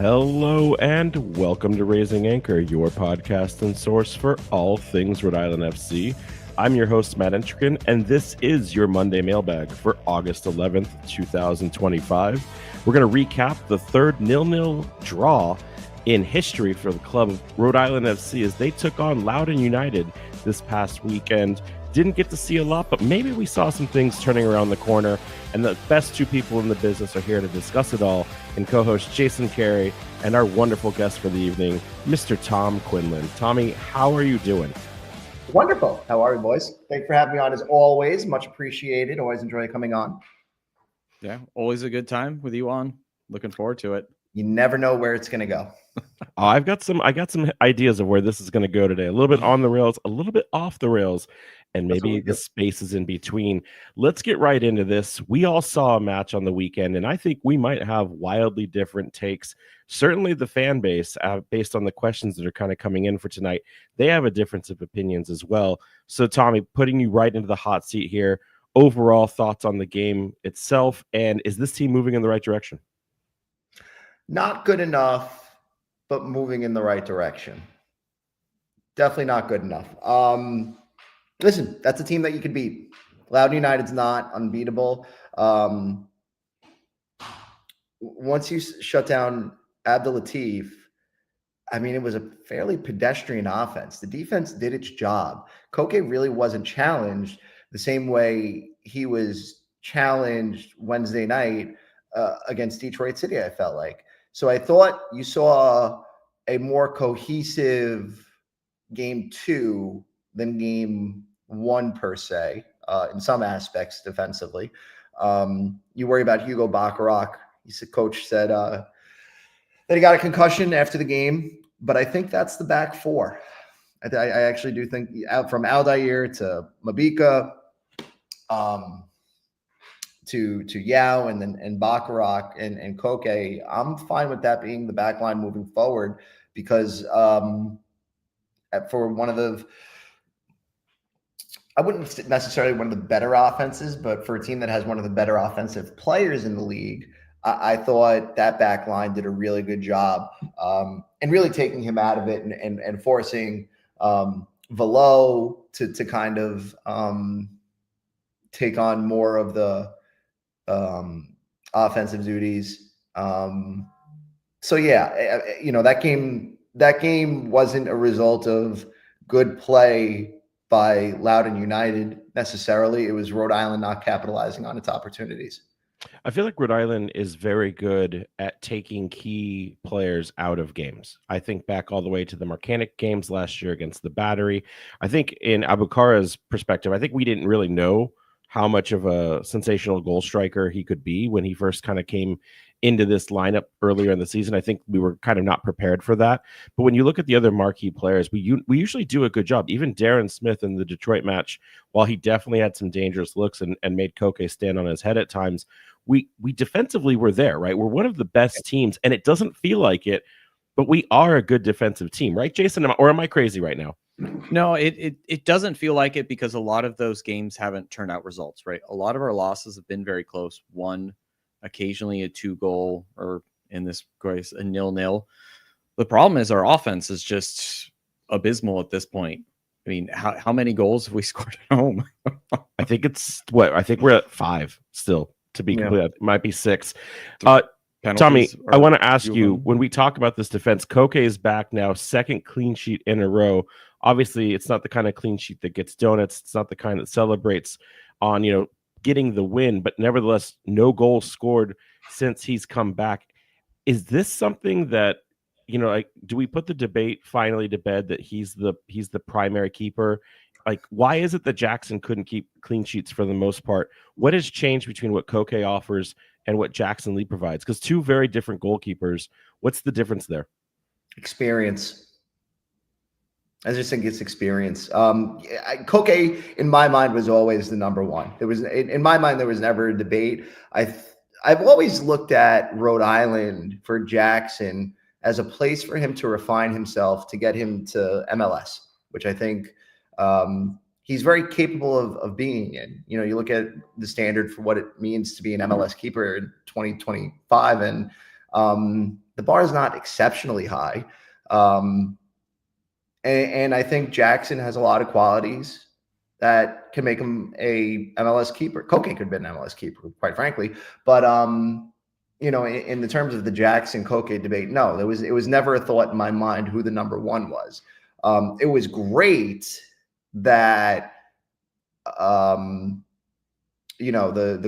Hello and welcome to Raising Anchor, your podcast and source for all things Rhode Island FC. I'm your host, Matt Entrican, and this is your Monday Mailbag for August 11th, 2025. We're going to recap the third 0-0 draw in history for the club of Rhode Island FC as they took on Loudoun United this past weekend. Didn't get to see a lot, but maybe we saw some things turning around the corner, and the best two people in the business are here to discuss it all, and co-host Jason Carey and our wonderful guest for the evening, Mr. Tom Quinlan. Tommy, how are you doing? Wonderful. How are you, boys? Thanks for having me on as always. Much appreciated. Always enjoy coming on. Yeah, always a good time with you on. Looking forward to it. You never know where it's going to go. I got some ideas of where this is going to go today. A little bit on the rails, a little bit off the rails, and maybe the spaces in between. Let's get right into this. We all saw a match on the weekend, and I think we might have wildly different takes. Certainly the fan base, based on the questions that are kind of coming in for tonight, they have a difference of opinions as well. So, Tommy, putting you right into the hot seat here, overall thoughts on the game itself, and is this team moving in the right direction? Not good enough, but moving in the right direction. Definitely not good enough. Listen, that's a team that you could beat. Loudoun United's not unbeatable. Once you shut down Abdul Latif, I mean, it was a fairly pedestrian offense. The defense did its job. Koke really wasn't challenged the same way he was challenged Wednesday night against Detroit City, I felt like. So I thought you saw a more cohesive game two than game one per se, in some aspects defensively. You worry about Hugo Bacharach. Coach said that he got a concussion after the game, but I think that's the back four. I actually do think from Aldair to Mabika, to Yao and Bacharach and Koke, I'm fine with that being the back line moving forward because for one of the, I wouldn't necessarily one of the better offenses, but for a team that has one of the better offensive players in the league, I thought that back line did a really good job and really taking him out of it and forcing Velo to kind of take on more of the offensive duties. So yeah, that game wasn't a result of good play by Loudoun United necessarily. It was Rhode Island not capitalizing on its opportunities. I feel like Rhode Island is very good at taking key players out of games. I think back all the way to the Marcanic games last year against the Battery. I think in Abukara's perspective, I think we didn't really know how much of a sensational goal striker he could be when he first kind of came into this lineup earlier in the season. I think we were kind of not prepared for that. But when you look at the other marquee players, we usually do a good job. Even Darren Smith in the Detroit match, while he definitely had some dangerous looks and made Koke stand on his head at times, we defensively were there, right? We're one of the best teams, and it doesn't feel like it, but we are a good defensive team, right, Jason? Or am I crazy right now? No, it doesn't feel like it because a lot of those games haven't turned out results, right? A lot of our losses have been very close. One, occasionally a 2-goal, or in this case, a 0-0. The problem is our offense is just abysmal at this point. I mean, how many goals have we scored at home? I think it's I think we're at 5 still, to be complete. It might be 6. Tommy, I want to ask you, when we talk about this defense, Koke is back now, second clean sheet in a row. Obviously, it's not the kind of clean sheet that gets donuts. It's not the kind that celebrates on, getting the win, but nevertheless, no goals scored since he's come back. Is this something that, do we put the debate finally to bed that he's the primary keeper? Like, why is it that Jackson couldn't keep clean sheets for the most part? What has changed between what Koke offers and what Jackson Lee provides? Because two very different goalkeepers. What's the difference there? Experience. I just think it's experience. Koke, in my mind, was always the number one. In my mind, there was never a debate. I've always looked at Rhode Island for Jackson as a place for him to refine himself, to get him to MLS, which I think he's very capable of being in. You know, you look at the standard for what it means to be an MLS keeper in 2025, and The bar is not exceptionally high. And I think Jackson has a lot of qualities that can make him a MLS keeper. Koke could be an MLS keeper, quite frankly. But in the terms of the Jackson Koke debate, no, it was never a thought in my mind who the number one was. It was great that the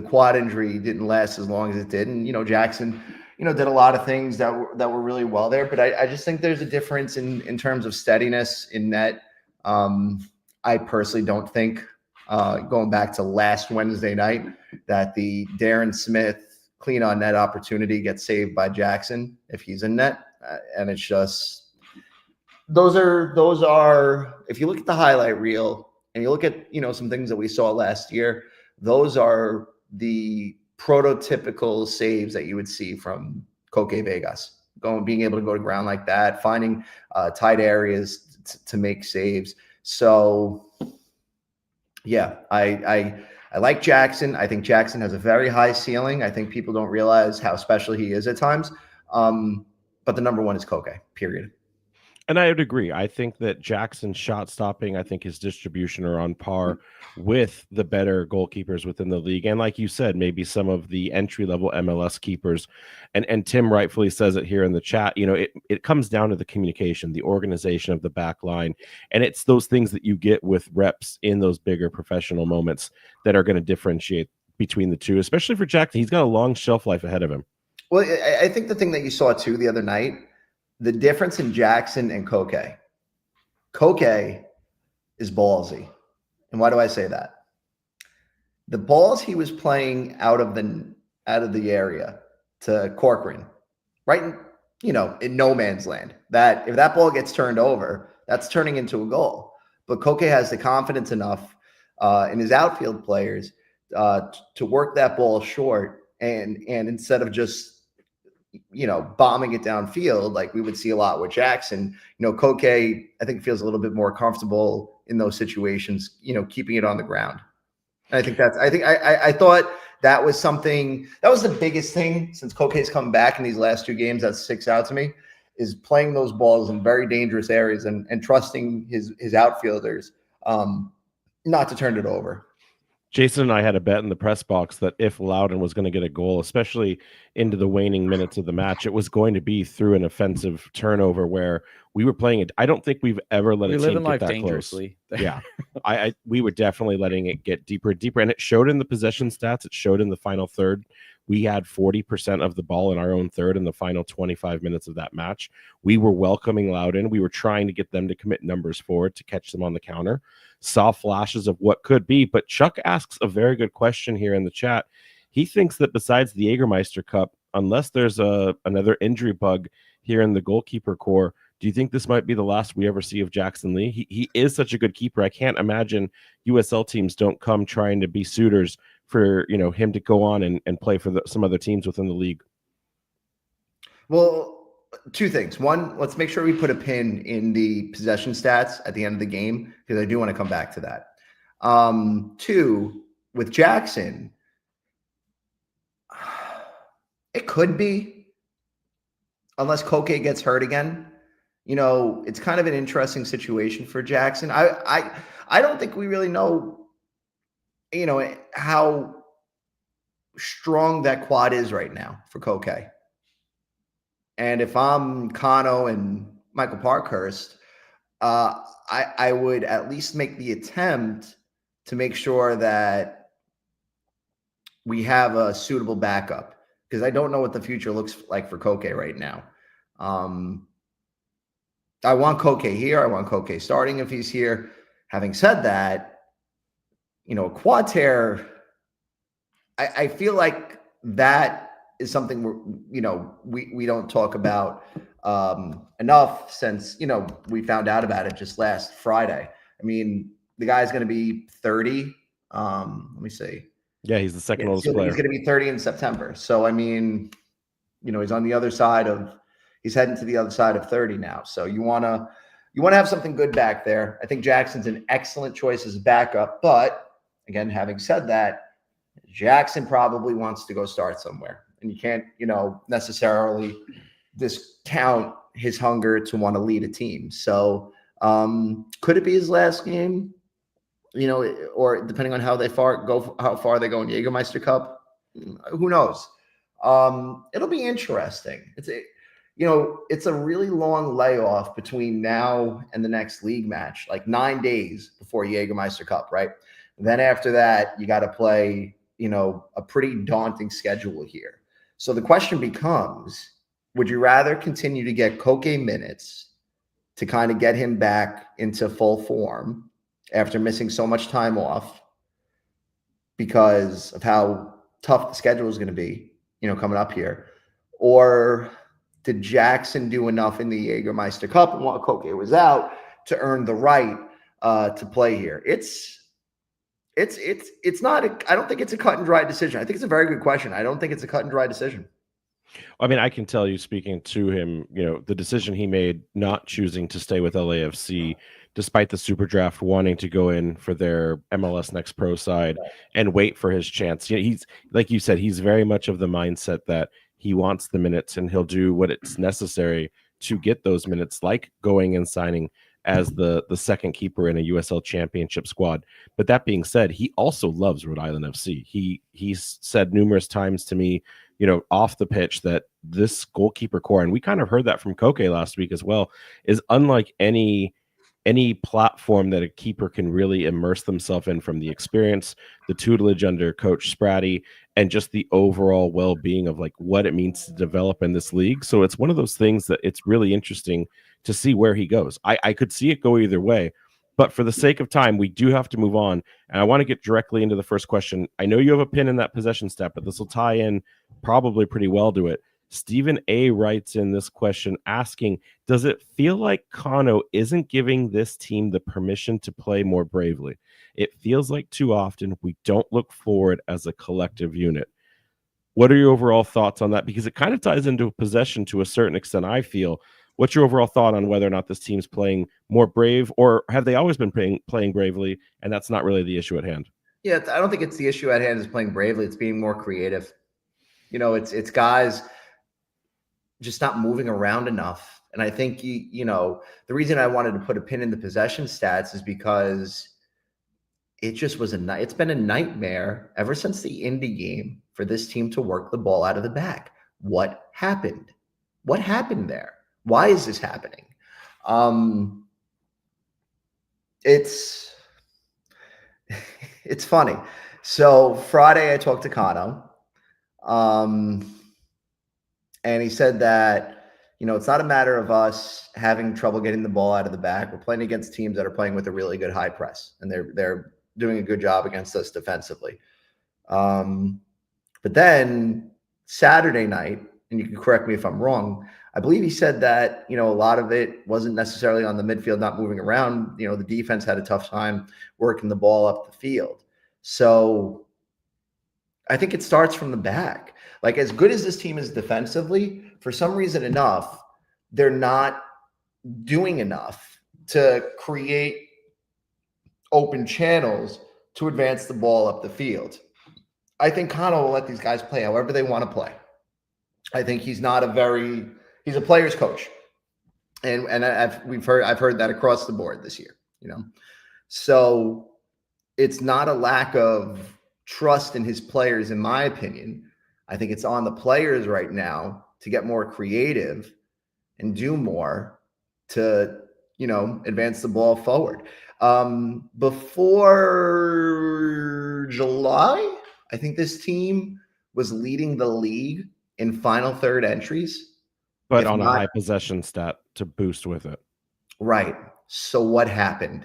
quad injury didn't last as long as it did, and Jackson did a lot of things that were really well there. But I just think there's a difference in terms of steadiness in net. I personally don't think, going back to last Wednesday night, that the Darren Smith clean on net opportunity gets saved by Jackson if he's in net. And it's just, those are, if you look at the highlight reel and you look at, some things that we saw last year, those are the prototypical saves that you would see from Koke Vegas, being able to go to ground like that, finding tight areas to make saves. So yeah, I like Jackson. I think Jackson has a very high ceiling. I think people don't realize how special he is at times. But the number one is Koke, period. And I would agree. I think that Jackson's shot stopping, I think his distribution are on par with the better goalkeepers within the league. And like you said, maybe some of the entry-level MLS keepers. And Tim rightfully says it here in the chat, it comes down to the communication, the organization of the back line. And it's those things that you get with reps in those bigger professional moments that are going to differentiate between the two, especially for Jackson. He's got a long shelf life ahead of him. Well, I think the thing that you saw too the other night, the difference in Jackson and Koke. Koke is ballsy. And why do I say that? The balls he was playing out of the area to Corcoran, right in no man's land, that if that ball gets turned over, that's turning into a goal. But Koke has the confidence enough in his outfield players to work that ball short, and instead of just bombing it downfield like we would see a lot with Jackson, Koke, I think, feels a little bit more comfortable in those situations, keeping it on the ground. And I thought that was something that was the biggest thing since Koke's come back in these last two games that sticks out to me, is playing those balls in very dangerous areas and trusting his outfielders not to turn it over. Jason and I had a bet in the press box that if Loudoun was going to get a goal, especially into the waning minutes of the match, it was going to be through an offensive turnover where we were playing it. I don't think we've ever let a team get that dangerously close. Yeah, we were definitely letting it get deeper and deeper, and it showed in the possession stats. It showed in the final third. We had 40% of the ball in our own third in the final 25 minutes of that match. We were welcoming Loudoun. We were trying to get them to commit numbers forward to catch them on the counter. Saw flashes of what could be, but Chuck asks a very good question here in the chat. He thinks that besides the Jägermeister Cup, unless there's another injury bug here in the goalkeeper core, do you think this might be the last we ever see of Jackson Lee? He is such a good keeper. I can't imagine USL teams don't come trying to be suitors for him to go on and play for some other teams within the league. Well, two things. One, let's make sure we put a pin in the possession stats at the end of the game, because I do want to come back to that. Two, with Jackson, it could be, unless Koke gets hurt again. It's kind of an interesting situation for Jackson. I don't think we really know, how strong that quad is right now for Koke. And if I'm Kano and Michael Parkhurst, I would at least make the attempt to make sure that we have a suitable backup, because I don't know what the future looks like for Koke right now. I want Koke here. I want Koke starting if he's here. Having said that, a quad tear, I feel like that is something we don't talk about enough since, we found out about it just last Friday. I mean, the guy's going to be 30. Let me see. Yeah, he's the second oldest player. He's going to be 30 in September. So, I mean, he's on the other side he's heading to the other side of 30 now. So you want to have something good back there. I think Jackson's an excellent choice as a backup. But again, having said that, Jackson probably wants to go start somewhere. and you can't, necessarily discount his hunger to want to lead a team. So could it be his last game? Or depending on how far they go in the Jägermeister Cup, who knows? It'll be interesting. It's a really long layoff between now and the next league match, like 9 days before Jägermeister Cup, right? And then after that, you got to play, a pretty daunting schedule here. So the question becomes, would you rather continue to get Koke minutes to kind of get him back into full form after missing so much time off because of how tough the schedule is going to be, coming up here? Or did Jackson do enough in the Jägermeister Cup and while Koke was out to earn the right to play here? It's not, I don't think it's a cut and dry decision. I think it's a very good question. I don't think it's a cut and dry decision. I mean, I can tell you, speaking to him, the decision he made not choosing to stay with LAFC, despite the super draft, wanting to go in for their MLS Next Pro side and wait for his chance. He's, like you said, he's very much of the mindset that he wants the minutes and he'll do what it's necessary to get those minutes, like going and signing as the second keeper in a USL Championship squad. But that being said, he also loves Rhode Island FC. He's said numerous times to me, off the pitch, that this goalkeeper core, and we kind of heard that from Koke last week as well, is unlike any platform that a keeper can really immerse themselves in, from the experience, the tutelage under Coach Spratty, and just the overall well-being of like what it means to develop in this league. So it's one of those things that it's really interesting to see where he goes. I could see it go either way, but for the sake of time, we do have to move on. And I want to get directly into the first question. I know you have a pin in that possession stat, but this will tie in probably pretty well to it. Stephen A. writes in this question asking, does it feel like Kano isn't giving this team the permission to play more bravely? It feels like too often we don't look forward as a collective unit. What are your overall thoughts on that? Because it kind of ties into possession to a certain extent, I feel. What's your overall thought on whether or not this team's playing more brave, or have they always been playing bravely, and that's not really the issue at hand? Yeah, I don't think it's the issue at hand is playing bravely. It's being more creative. It's guys just not moving around enough. And I think, the reason I wanted to put a pin in the possession stats is because it just was it's been a nightmare ever since the Indy game for this team to work the ball out of the back. What happened? What happened there? Why is this happening? It's funny. So Friday I talked to Kano, and he said that, it's not a matter of us having trouble getting the ball out of the back. We're playing against teams that are playing with a really good high press, and they're doing a good job against us defensively. But then Saturday night, and you can correct me if I'm wrong, I believe he said that, a lot of it wasn't necessarily on the midfield not moving around. The defense had a tough time working the ball up the field. So I think it starts from the back. Like, as good as this team is defensively, for some reason enough, they're not doing enough to create open channels to advance the ball up the field. I think Kano will let these guys play however they want to play. I think he's a player's coach. And I've heard that across the board this year, So it's not a lack of trust in his players, in my opinion. I think it's on the players right now to get more creative and do more to, advance the ball forward. Before July, I think this team was leading the league in final third entries. But on a high possession stat to boost with it. Right. So what happened?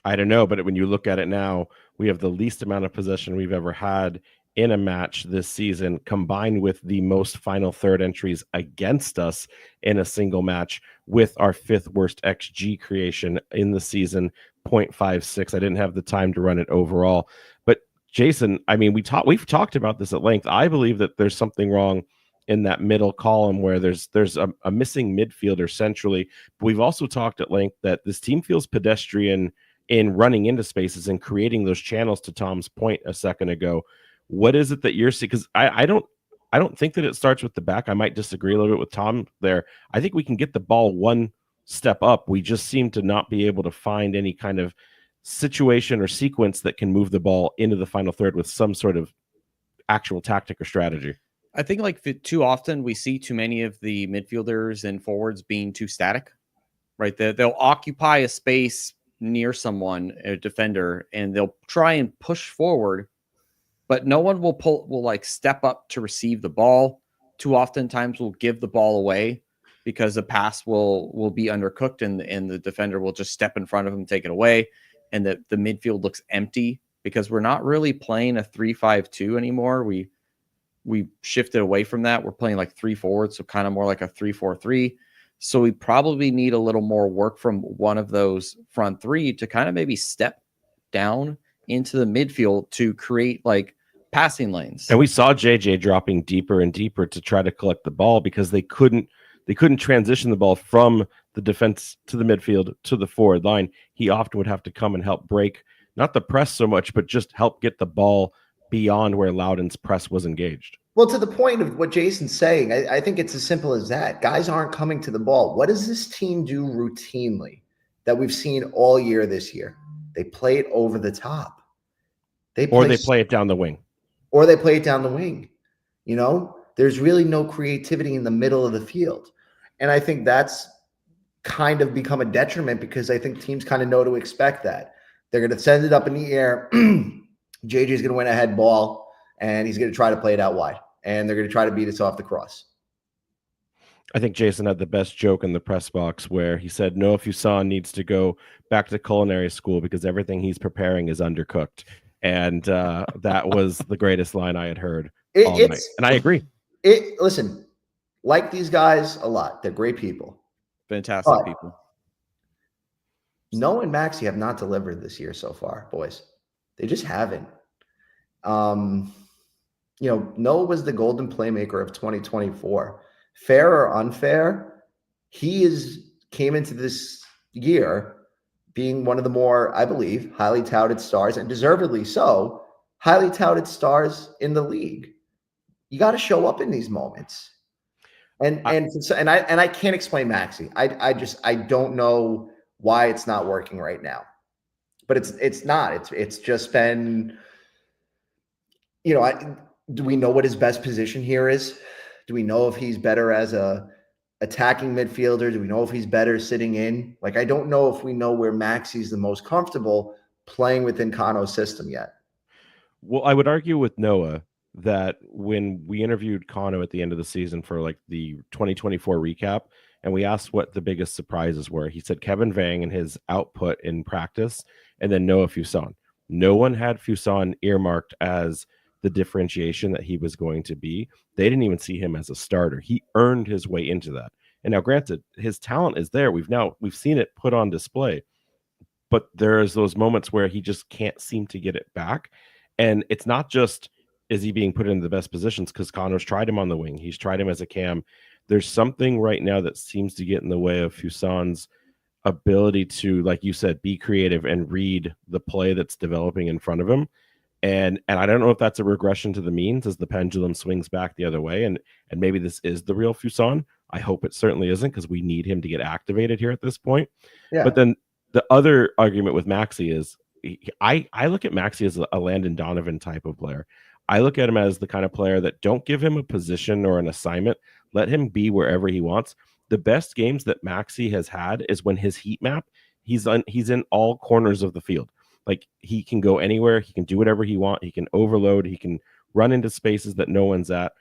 I don't know, but when you look at it now, we have the least amount of possession we've ever had in a match this season, combined with the most final third entries against us in a single match, with our fifth worst XG creation in the season, 0.56. I didn't have the time to run it overall. But Jason, I mean, we've talked about this at length. I believe that there's something wrong in that middle column where there's a missing midfielder centrally. But we've also talked at length that this team feels pedestrian in running into spaces and creating those channels, to Tom's point a second ago. What is it that you're seeing? Because I don't I don't think that it starts with the back. I might disagree a little bit with Tom there. I think we can get the ball one step up. We just seem to not be able to find any kind of situation or sequence that can move the ball into the final third with some sort of actual tactic or strategy. I think like too often we see too many of the midfielders and forwards being too static, right? They'll occupy a space near someone, a defender, and they'll try and push forward, but no one will like step up to receive the ball. Too often times we'll give the ball away because the pass will be undercooked and the defender will just step in front of him, take it away. And the midfield looks empty because we're not really playing a 3-5-2 anymore. We shifted away from that. We're playing like 3 forwards, so kind of more like a 3-4-3. So we probably need a little more work from one of those front three to kind of maybe step down into the midfield to create like passing lanes. And we saw JJ dropping deeper and deeper to try to collect the ball because they couldn't transition the ball from the defense to the midfield to the forward line. He often would have to come and help break, not the press so much, but just help get the ball beyond where Loudoun's press was engaged. Well, to the point of what Jason's saying, I think it's as simple as that. Guys aren't coming to the ball. What does this team do routinely that we've seen all year this year? They play it over the top. They play it down the wing. Or they play it down the wing. You know, there's really no creativity in the middle of the field. And I think that's kind of become a detriment because I think teams kind of know to expect that. They're going to send it up in the air. JJ's going to win a head ball, and he's going to try to play it out wide. And they're going to try to beat us off the cross. I think Jason had the best joke in the press box where he said Noah Fuson needs to go back to culinary school because everything he's preparing is undercooked. And that was the greatest line I had heard all night. And I agree. Listen, like these guys a lot. They're great people. Fantastic people. Noah and Maxi have not delivered this year so far, boys. They just haven't. You know, Noah was the golden playmaker of 2024. Fair or unfair, came into this year being one of the more, I believe, highly touted stars, and deservedly so, highly touted stars in the league. You got to show up in these moments. And I can't explain Maxi. I don't know why it's not working right now. But it's not. It's just been, you know, do we know what his best position here is? Do we know if he's better as a attacking midfielder? Do we know if he's better sitting in? Like, I don't know if we know where Maxi's the most comfortable playing within Kano's system yet. Well, I would argue with Noah that when we interviewed Kano at the end of the season for like the 2024 recap, and we asked what the biggest surprises were, he said Kevin Vang and his output in practice, and then Noah Fuson. No one had Fuson earmarked as the differentiation that he was going to be. They didn't even see him as a starter. He earned his way into that. And now, granted, his talent is there. We've seen it put on display, but there's those moments where he just can't seem to get it back. And it's not just, is he being put into the best positions? Because Connor's tried him on the wing. He's tried him as a cam. There's something right now that seems to get in the way of Fuson's ability to, like you said, be creative and read the play that's developing in front of him. And I don't know if that's a regression to the means as the pendulum swings back the other way. And maybe this is the real Fuson. I hope it certainly isn't, because we need him to get activated here at this point. Yeah. But then the other argument with Maxi is I look at Maxi as a Landon Donovan type of player. I look at him as the kind of player that don't give him a position or an assignment. Let him be wherever he wants. The best games that Maxi has had is when his heat map, he's in all corners of the field. Like, he can go anywhere. He can do whatever he wants. He can overload. He can run into spaces that no one's at.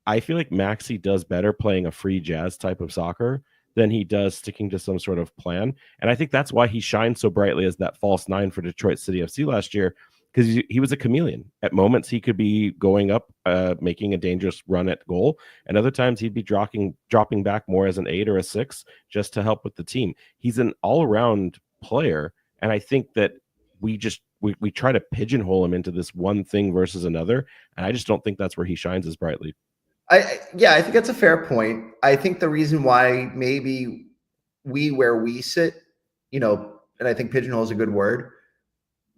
I feel like Maxi does better playing a free jazz type of soccer than he does sticking to some sort of plan. And I think that's why he shined so brightly as that false nine for Detroit City FC last year, because he was a chameleon. At moments, he could be going up, making a dangerous run at goal. And other times, he'd be dropping back more as an 8 or a 6 just to help with the team. He's an all-around player. And I think that we try to pigeonhole him into this one thing versus another, and I just don't think that's where he shines as brightly. I think that's a fair point. I think the reason why maybe where we sit, you know, and I think pigeonhole is a good word,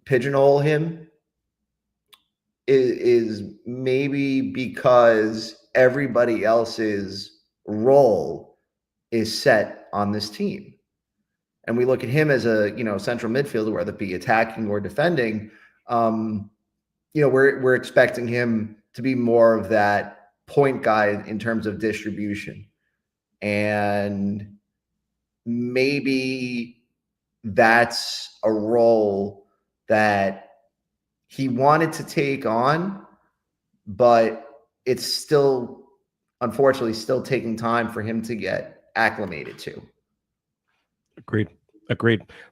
pigeonhole him is maybe because everybody else's role is set on this team. And we look at him as a, central midfielder, whether it be attacking or defending. We're expecting him to be more of that point guy in terms of distribution. And maybe that's a role that he wanted to take on, but it's still, unfortunately, still taking time for him to get acclimated to. Agreed.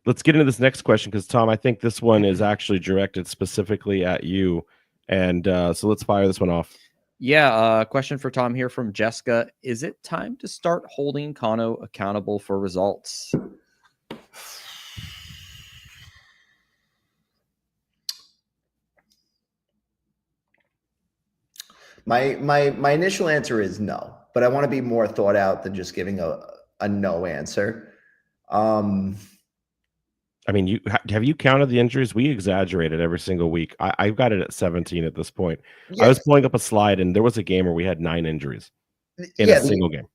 Let's get into this next question because, Tom, I think this one is actually directed specifically at you. And so let's fire this one off. Yeah, question for Tom here from Jessica. Is it time to start holding Kano accountable for results? My initial answer is no, but I want to be more thought out than just giving a no answer. I mean, have you counted the injuries? We exaggerated every single week. I've got it at 17 at this point. Yes. I was pulling up a slide, and there was a game where we had 9 injuries in a single game.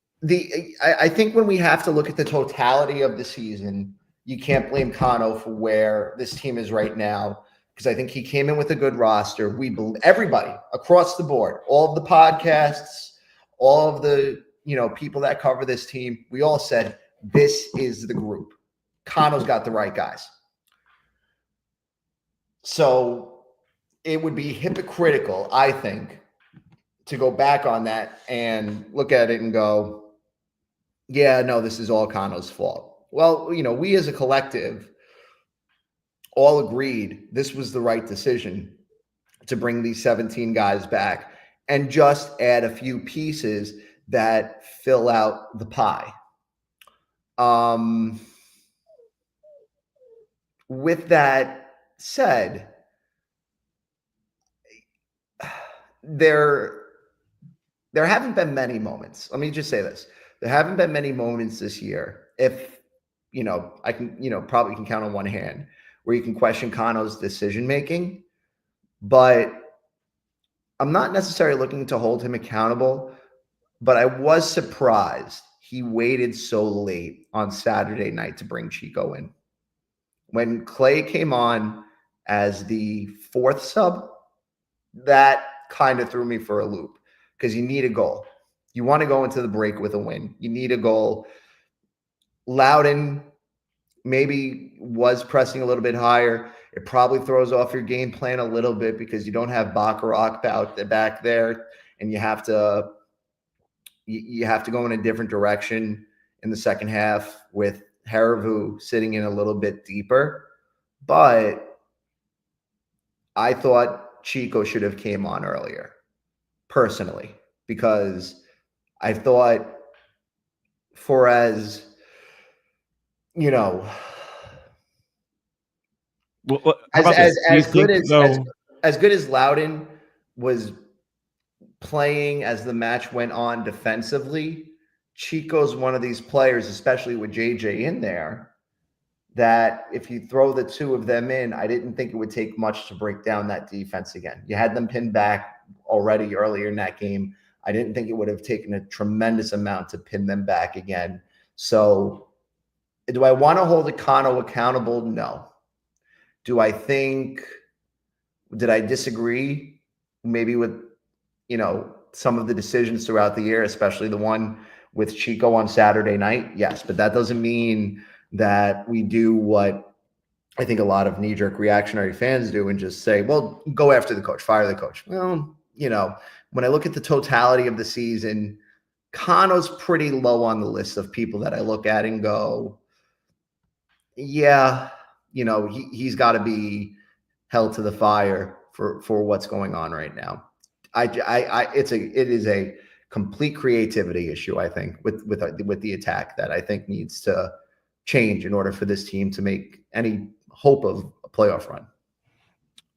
I think when we have to look at the totality of the season, you can't blame Kano for where this team is right now, because I think he came in with a good roster. Everybody across the board, all of the podcasts, all of the people that cover this team, we all said this is the group. Kano's got the right guys. So it would be hypocritical, I think, to go back on that and look at it and go, yeah, no, this is all Kano's fault. Well, we as a collective all agreed this was the right decision to bring these 17 guys back and just add a few pieces that fill out the pie. With that said, there haven't been many moments. Let me just say this. There haven't been many moments this year, if, I can, probably can count on one hand, where you can question Kano's decision-making. But I'm not necessarily looking to hold him accountable, but I was surprised he waited so late on Saturday night to bring Chico in. When Clay came on as the 4th sub, that kind of threw me for a loop, because you need a goal. You want to go into the break with a win. You need a goal. Loudoun maybe was pressing a little bit higher. It probably throws off your game plan a little bit, because you don't have Bacharach back there, and you have to go in a different direction in the second half with Haravu sitting in a little bit deeper. But I thought Chico should have came on earlier, personally, because I thought as good as Loudoun was playing as the match went on defensively, Chico's one of these players, especially with JJ in there, that if you throw the two of them in, I didn't think it would take much to break down that defense again. You had them pinned back already earlier in that game. I didn't think it would have taken a tremendous amount to pin them back again. So do I want to hold Kano accountable? No. Do I think, did I disagree maybe with, some of the decisions throughout the year, especially the one with Chico on Saturday night? Yes, but that doesn't mean that we do what I think a lot of knee-jerk reactionary fans do and just say, well, go after the coach, fire the coach. Well, when I look at the totality of the season, Kano's pretty low on the list of people that I look at and go, yeah, he's got to be held to the fire for what's going on right now. It is a complete creativity issue, I think, with the attack that I think needs to change in order for this team to make any hope of a playoff run.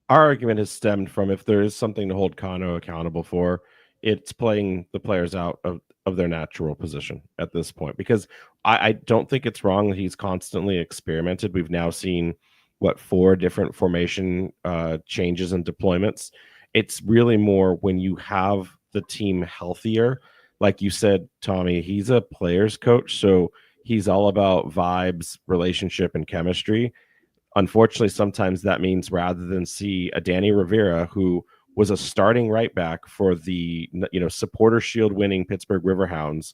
Our argument has stemmed from, if there is something to hold Kano accountable for, it's playing the players out of their natural position at this point, because I don't think it's wrong that he's constantly experimented. We've now seen 4 different formation changes and deployments. It's really more when you have the team healthier. Like you said, Tommy, he's a player's coach, so he's all about vibes, relationship, and chemistry. Unfortunately, sometimes that means rather than see a Danny Rivera, who was a starting right back for the Supporter Shield winning Pittsburgh Riverhounds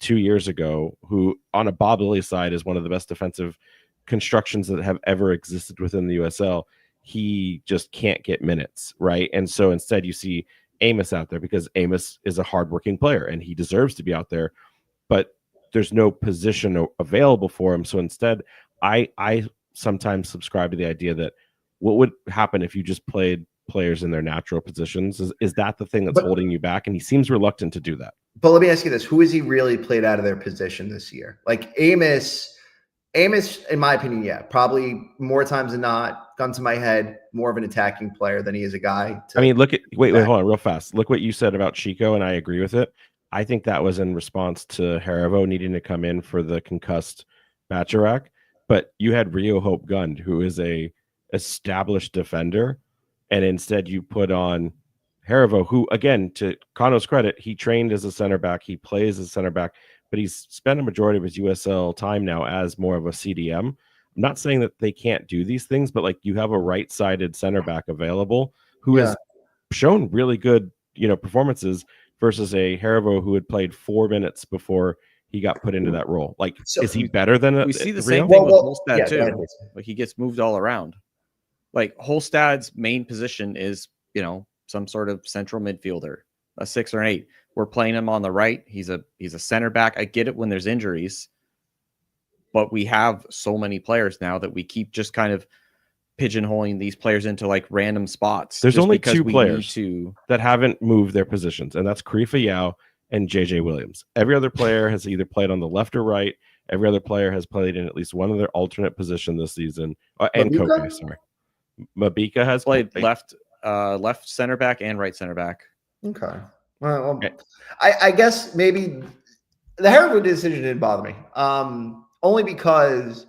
2 years ago, who on a Bob Lilly side is one of the best defensive constructions that have ever existed within the USL. He just can't get minutes, right? And so instead you see Amos out there because Amos is a hardworking player and he deserves to be out there, but there's no position available for him. So instead, I sometimes subscribe to the idea that what would happen if you just played players in their natural positions? Is that the thing that's holding you back? And he seems reluctant to do that. But let me ask you this: who has he really played out of their position this year? Like Amos, in my opinion, yeah, probably more times than not, gun to my head, more of an attacking player than he is a guy. Look at wait, hold on, real fast. Look what you said about Chico, and I agree with it. I think that was in response to Haribo needing to come in for the concussed Bacharach. But you had Rio Hope Gund, who is a established defender, and instead you put on Haribo, who, again, to Kano's credit, he trained as a center back, he plays as a center back, but he's spent a majority of his USL time now as more of a CDM. I'm not saying that they can't do these things, but like you have a right-sided center back available who has shown really good, performances versus a Haribo who had played 4 minutes before he got put into that role. Like, is he better than we see the same thing with Holstad too? Like he gets moved all around. Like Holstad's main position is, some sort of central midfielder, a 6 or an 8. We're playing him on the right. He's a center back. I get it when there's injuries, but we have so many players now that we keep just kind of pigeonholing these players into like random spots. There's only 2 players that haven't moved their positions, and that's Krifa Yao and JJ Williams. Every other player has either played on the left or right. Every other player has played in at least one of their alternate position this season. And Koke, sorry. Mabika has played left center back and right center back. Okay. Well, I guess maybe the Haribo decision didn't bother me. Only because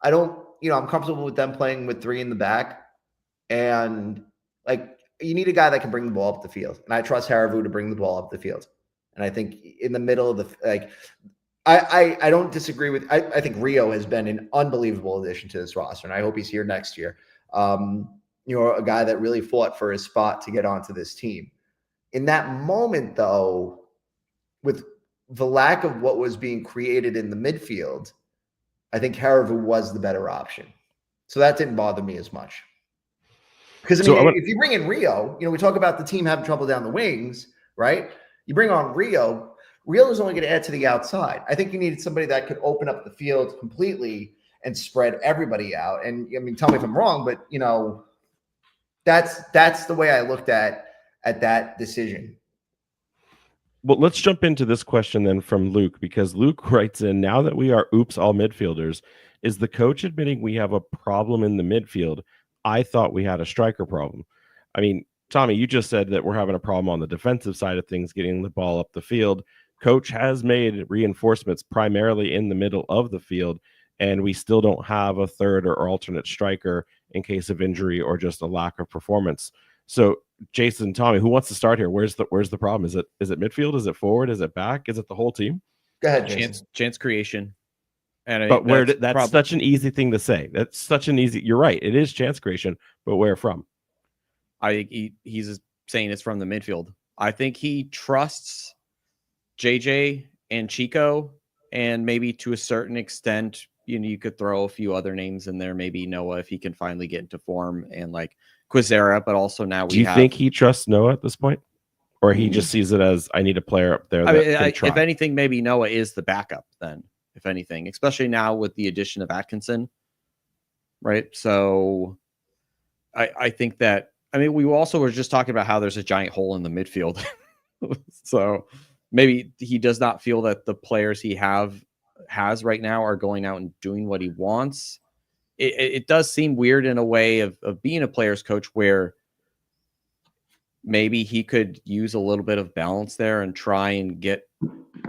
I don't, I'm comfortable with them playing with 3 in the back. And like, you need a guy that can bring the ball up the field. And I trust Haribo to bring the ball up the field. And I think in the middle of I don't disagree with, I think Rio has been an unbelievable addition to this roster. And I hope he's here next year. A guy that really fought for his spot to get onto this team. In that moment, though, with the lack of what was being created in the midfield, I think Haribo was the better option. So that didn't bother me as much. Because, if you bring in Rio, we talk about the team having trouble down the wings, right? You bring on Rio is only going to add to the outside. I think you needed somebody that could open up the field completely and spread everybody out. And tell me if I'm wrong, but that's the way I looked at that decision. Well, let's jump into this question then from Luke, because Luke writes in, now that we are all midfielders, is the coach admitting we have a problem in the midfield? I thought we had a striker problem. Tommy, you just said that we're having a problem on the defensive side of things, getting the ball up the field. Coach has made reinforcements primarily in the middle of the field, and we still don't have a third or alternate striker in case of injury or just a lack of performance. So, Jason, Tommy, who wants to start here? Where's the problem? Is it midfield? Is it forward? Is it back? Is it the whole team? Go ahead, Jason. Chance creation. And that's such an easy thing to say. That's such an easy. You're right. It is chance creation, but where from? I think he's saying it's from the midfield. I think he trusts JJ and Chico, and maybe to a certain extent, you could throw a few other names in there. Maybe Noah, if he can finally get into form, and like Quizera, but also now Do you think he trusts Noah at this point? Or he just sees it as, I need a player up there that can try? If anything, maybe Noah is the backup then, if anything, especially now with the addition of Atkinson, right? So I think that, we also were just talking about how there's a giant hole in the midfield. So maybe he does not feel that the players he has right now are going out and doing what he wants. It does seem weird in a way of being a player's coach, where maybe he could use a little bit of balance there and try and get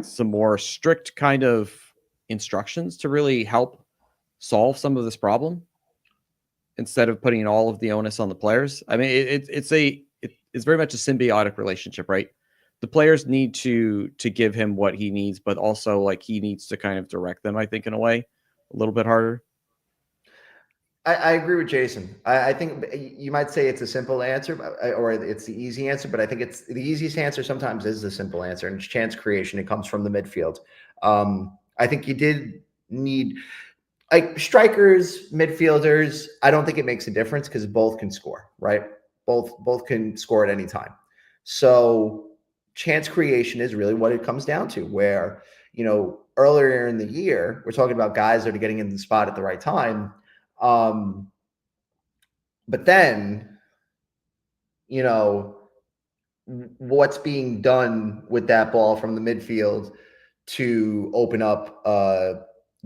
some more strict kind of instructions to really help solve some of this problem, instead of putting all of the onus on the players. It's very much a symbiotic relationship, right? the players need to give him what he needs, but also like he needs to kind of direct them, I think, in a way a little bit harder. I agree with Jason. I think you might say it's a simple answer, or it's the easy answer, but I think it's the easiest answer sometimes is the simple answer, and it's chance creation. It comes from the midfield. I think you did need like strikers, midfielders. I don't think it makes a difference because both can score, right? Both can score at any time. So chance creation is really what it comes down to, where, earlier in the year, we're talking about guys that are getting in the spot at the right time. But then, what's being done with that ball from the midfield to open up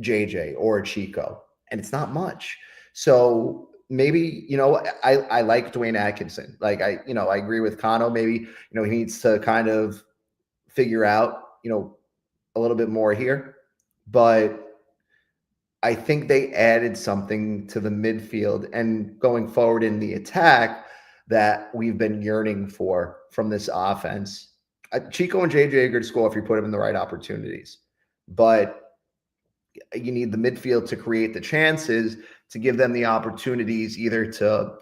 JJ or Chico, and it's not much. So maybe, I like Dwayne Atkinson. Like I agree with Kano. Maybe, he needs to kind of figure out, a little bit more here, but I think they added something to the midfield and going forward in the attack that we've been yearning for from this offense. Chico and JJ are going to score if you put them in the right opportunities, but you need the midfield to create the chances, to give them the opportunities either to,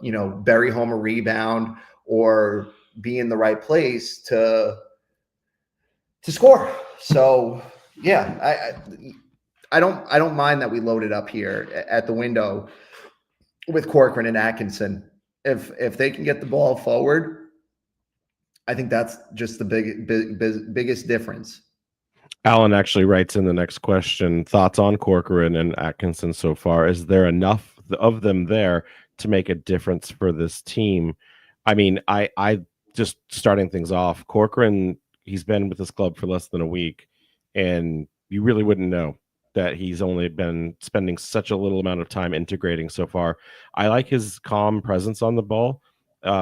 bury home a rebound or be in the right place to score. So yeah, I don't mind that we loaded up here at the window with Corcoran and Atkinson. If they can get the ball forward, I think that's just the biggest difference. Alan actually writes in the next question, thoughts on Corcoran and Atkinson so far. Is there enough of them there to make a difference for this team? I mean, I just starting things off, Corcoran, he's been with this club for less than a week, and you really wouldn't know that he's only been spending such a little amount of time integrating so far. I like his calm presence on the ball.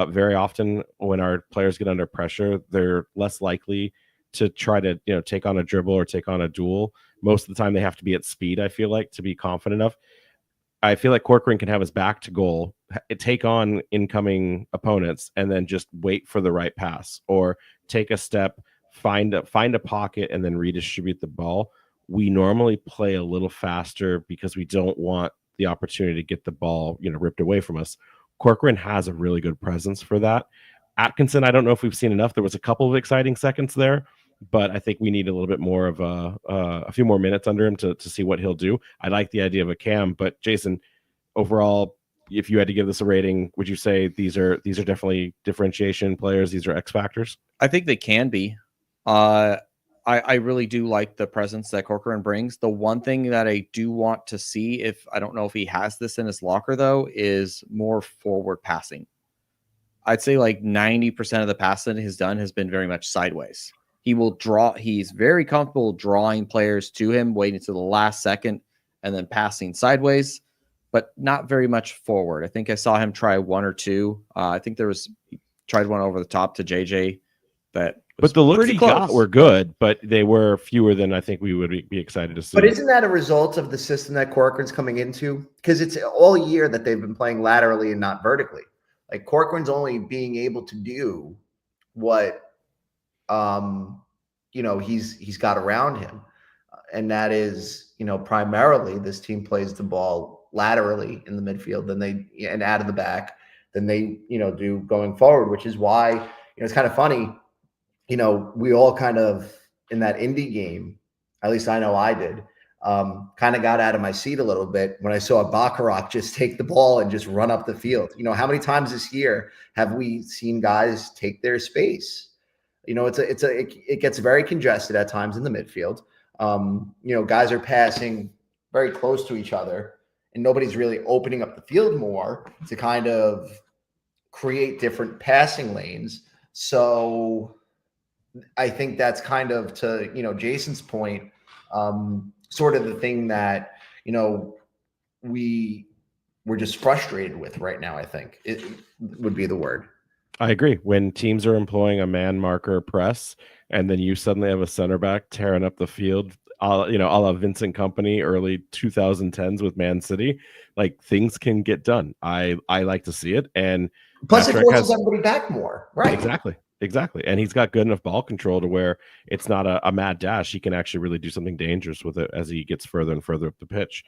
Very often when our players get under pressure, they're less likely to try to, take on a dribble or take on a duel. Most of the time they have to be at speed, I feel like, to be confident enough. I feel like Corcoran can have his back to goal, take on incoming opponents, and then just wait for the right pass or take a step, find a pocket, and then redistribute the ball. We normally play a little faster because we don't want the opportunity to get the ball, ripped away from us. Corcoran has a really good presence for that. Atkinson, I don't know if we've seen enough. There was a couple of exciting seconds there, but I think we need a little bit more of a few more minutes under him to see what he'll do. I like the idea of a cam, but Jason, overall, if you had to give this a rating, would you say these are definitely differentiation players? These are X factors? I think they can be. I really do like the presence that Corcoran brings. The one thing that I do want to see, I don't know if he has this in his locker though, is more forward passing. I'd say like 90% of the passing he's done has been very much sideways. He will draw. He's very comfortable drawing players to him, waiting to the last second and then passing sideways, but not very much forward. I think I saw him try one or two. I think he tried one over the top to JJ. But the looks he got were good, but they were fewer than I think we would be excited to see. But isn't that a result of the system that Corcoran's coming into? Because it's all year that they've been playing laterally and not vertically. Like Corcoran's only being able to do what he's got around him, and that is primarily this team plays the ball laterally in the midfield and out of the back than they do going forward, which is why it's kind of funny. We all kind of in that indie game, at least I know I did, kind of got out of my seat a little bit when I saw Baccarat just take the ball and just run up the field. How many times this year have we seen guys take their space? It gets very congested at times in the midfield. Guys are passing very close to each other and nobody's really opening up the field more to kind of create different passing lanes. So I think that's kind of, to Jason's point, sort of the thing that we're just frustrated with right now. I think it would be the word. I agree. When teams are employing a man marker press, and then you suddenly have a center back tearing up the field, a la Vincent Kompany, early 2010s with Man City, like things can get done. I like to see it, and plus Patrick it forces everybody back more, right? Exactly. And he's got good enough ball control to where it's not a mad dash. He can actually really do something dangerous with it as he gets further and further up the pitch.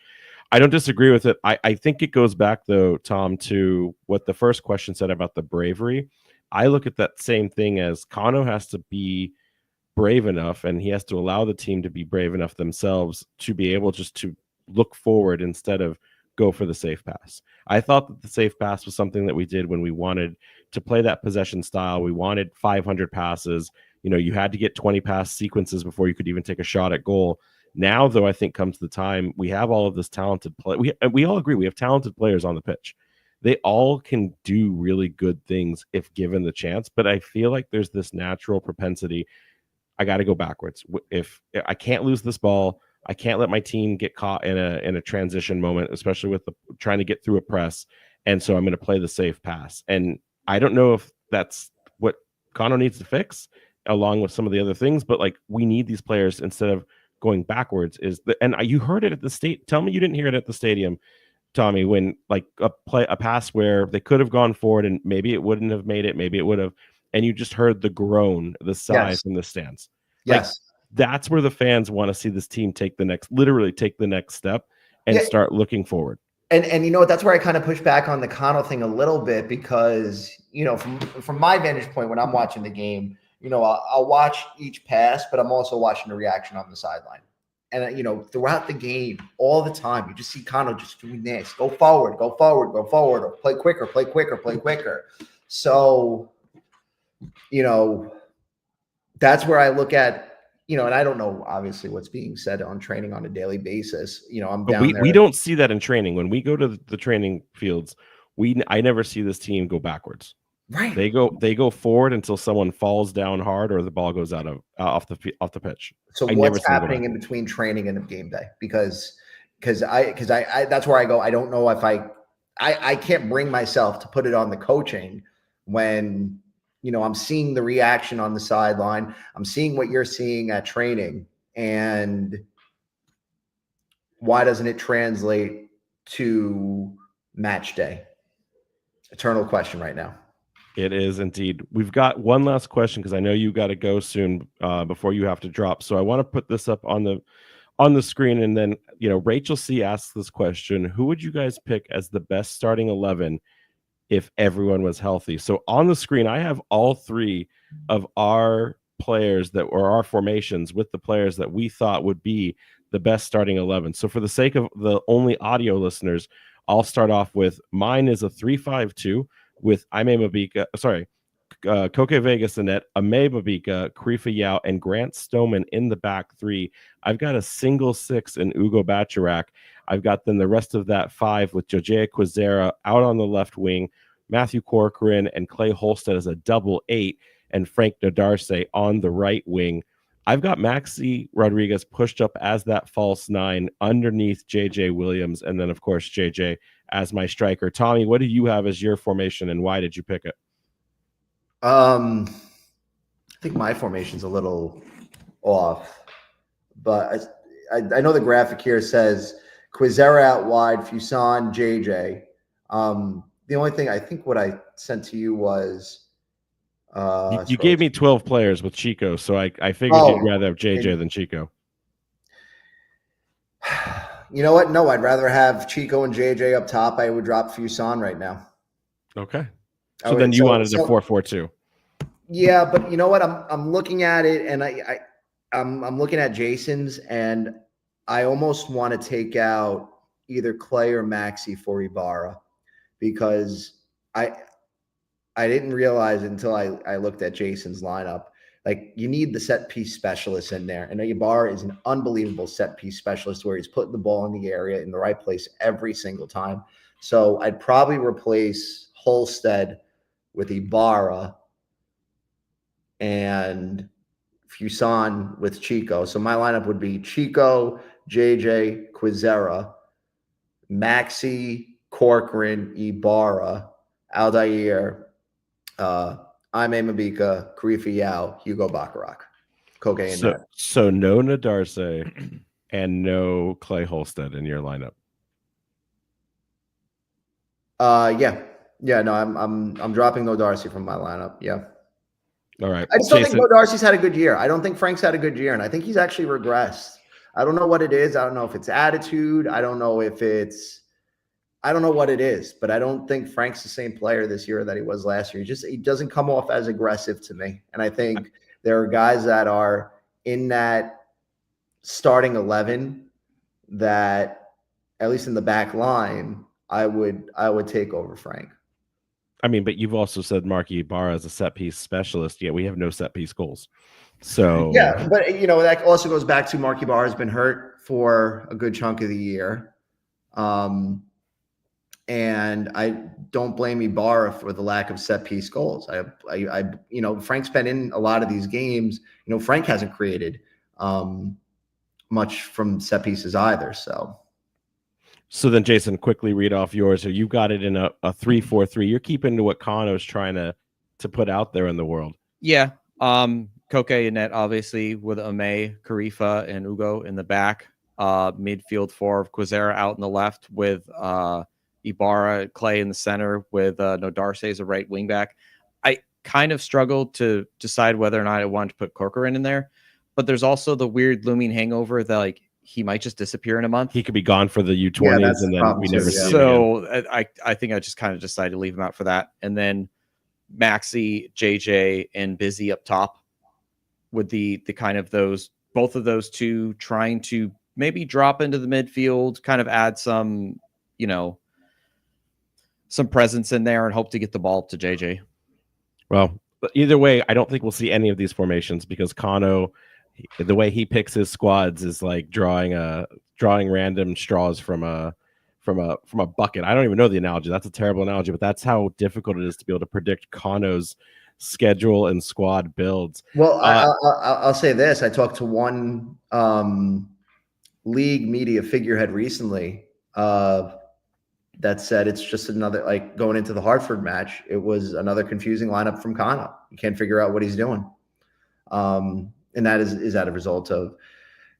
I don't disagree with it. I think it goes back, though, Tom, to what the first question said about the bravery. I look at that same thing as Kano has to be brave enough, and he has to allow the team to be brave enough themselves to be able just to look forward instead of go for the safe pass. I thought that the safe pass was something that we did when we wanted to play that possession style. We wanted 500 passes. You had to get 20 pass sequences before you could even take a shot at goal. Now, though, I think comes the time we have all of this talented play. We all agree we have talented players on the pitch. They all can do really good things if given the chance. But I feel like there's this natural propensity. I got to go backwards. If I can't lose this ball, I can't let my team get caught in a transition moment, especially with trying to get through a press. And so I'm going to play the safe pass. And I don't know if that's what Kano needs to fix, along with some of the other things. But like, we need these players instead of going backwards. And you heard it at the state. Tell me you didn't hear it at the stadium, Tommy, when like a pass where they could have gone forward and maybe it wouldn't have made it, maybe it would have, and you just heard the groan, the sigh from the stands. Yes. Like, that's where the fans want to see this team literally take the next step and start looking forward. And you know what, that's where I kind of push back on the Kano thing a little bit, because, from my vantage point, when I'm watching the game, I'll watch each pass, but I'm also watching the reaction on the sideline. And, throughout the game, all the time, you just see Kano just doing this. Go forward, or play quicker. So, that's where I look at, and I don't know, obviously, what's being said on training on a daily basis. I'm down there. We don't see that in training. When we go to the training fields, I never see this team go backwards. Right. They go forward until someone falls down hard or the ball goes off the pitch. So what's happening in between training and game day? Because I that's where I go. I don't know if I can't bring myself to put it on the coaching when, I'm seeing the reaction on the sideline. I'm seeing what you're seeing at training, and why doesn't it translate to match day? Eternal question right now. It is indeed. We've got one last question because I know you got to go soon before you have to drop. So I want to put this up on the screen, and then Rachel C asks this question: who would you guys pick as the best starting 11 if everyone was healthy? So on the screen, I have all three of our players our formations with the players that we thought would be the best starting 11. So for the sake of the only audio listeners, I'll start off with mine is a 3-5-2 with Koke Vegas in net, Ame Babika, Karifa Yao, and Grant Stoneman in the back three. I've got a single 6 in Ugo Bacharak. I've got then the rest of that 5 with Jojea Quizera out on the left wing, Matthew Corcoran and Clay Holstead as a double 8, and Frank Nadarce on the right wing. I've got Maxi Rodriguez pushed up as that false 9 underneath JJ Williams, and then, of course, JJ as my striker. Tommy, what do you have as your formation, and why did you pick it? I think my formation's a little off, but I know the graphic here says Quizera out wide, Fuson, JJ. The only thing I think what I sent to you was you gave me 12 players with Chico, so I figured you'd rather have JJ than Chico. You know what? No, I'd rather have Chico and JJ up top. I would drop Fuson right now. Okay. So then you wanted a 4-4-2. Yeah, but you know what? I'm looking at it, and I'm looking at Jason's, and I almost want to take out either Clay or Maxi for Ibarra, because I didn't realize until I looked at Jason's lineup, like, you need the set piece specialist in there. And Ibarra is an unbelievable set piece specialist where he's putting the ball in the area in the right place every single time. So I'd probably replace Holstead with Ibarra and Fuson with Chico. So my lineup would be Chico, JJ, Quizera, Maxi, Corcoran, Ibarra, Aldair, Ime Mabika, Karifa Yao, Hugo Bacharak, Koke and net. So no Nadarce and no Clay Holstead in your lineup. Yeah. No, I'm dropping Nadarce from my lineup. Yeah. All right. I just don't think Bo Darcy's had a good year. I don't think Frank's had a good year, and I think he's actually regressed. I don't know what it is. I don't know if it's attitude. I don't know what it is, but I don't think Frank's the same player this year that he was last year. He doesn't come off as aggressive to me. And I think there are guys that are in that starting 11 that, at least in the back line, I would take over Frank. I mean, but you've also said Marky Ibarra is a set piece specialist. Yeah, we have no set piece goals. So yeah, but that also goes back to Marky Ibarra has been hurt for a good chunk of the year. And I don't blame Ibarra for the lack of set piece goals. Frank's been in a lot of these games. Frank hasn't created much from set pieces either. So then, Jason, quickly read off yours. So you got it in a 3-4-3. You're keeping to what Kano's trying to put out there in the world. Yeah. Koke and net, obviously, with Ame, Karifa, and Ugo in the back. Midfield four, Quizera out in the left with Ibarra, Clay in the center with Nodarse as a right wing back. I kind of struggled to decide whether or not I wanted to put Corcoran in there, but there's also the weird looming hangover that he might just disappear in a month. He could be gone for the U20s, and then we never see him again. I think I just kind of decided to leave him out for that. And then Maxi, JJ, and Busy up top with the kind of both of those two trying to maybe drop into the midfield, kind of add some, some presence in there and hope to get the ball up to JJ. Well, either way, I don't think we'll see any of these formations because Kano, the way he picks his squads is like drawing random straws from a bucket. I don't even know the analogy. That's a terrible analogy, but that's how difficult it is to be able to predict Kano's schedule and squad builds. Well, I'll say this. I talked to one league media figurehead recently that said it's just another, like, going into the Hartford match, it was another confusing lineup from Kano. You can't figure out what he's doing. And that is that a result of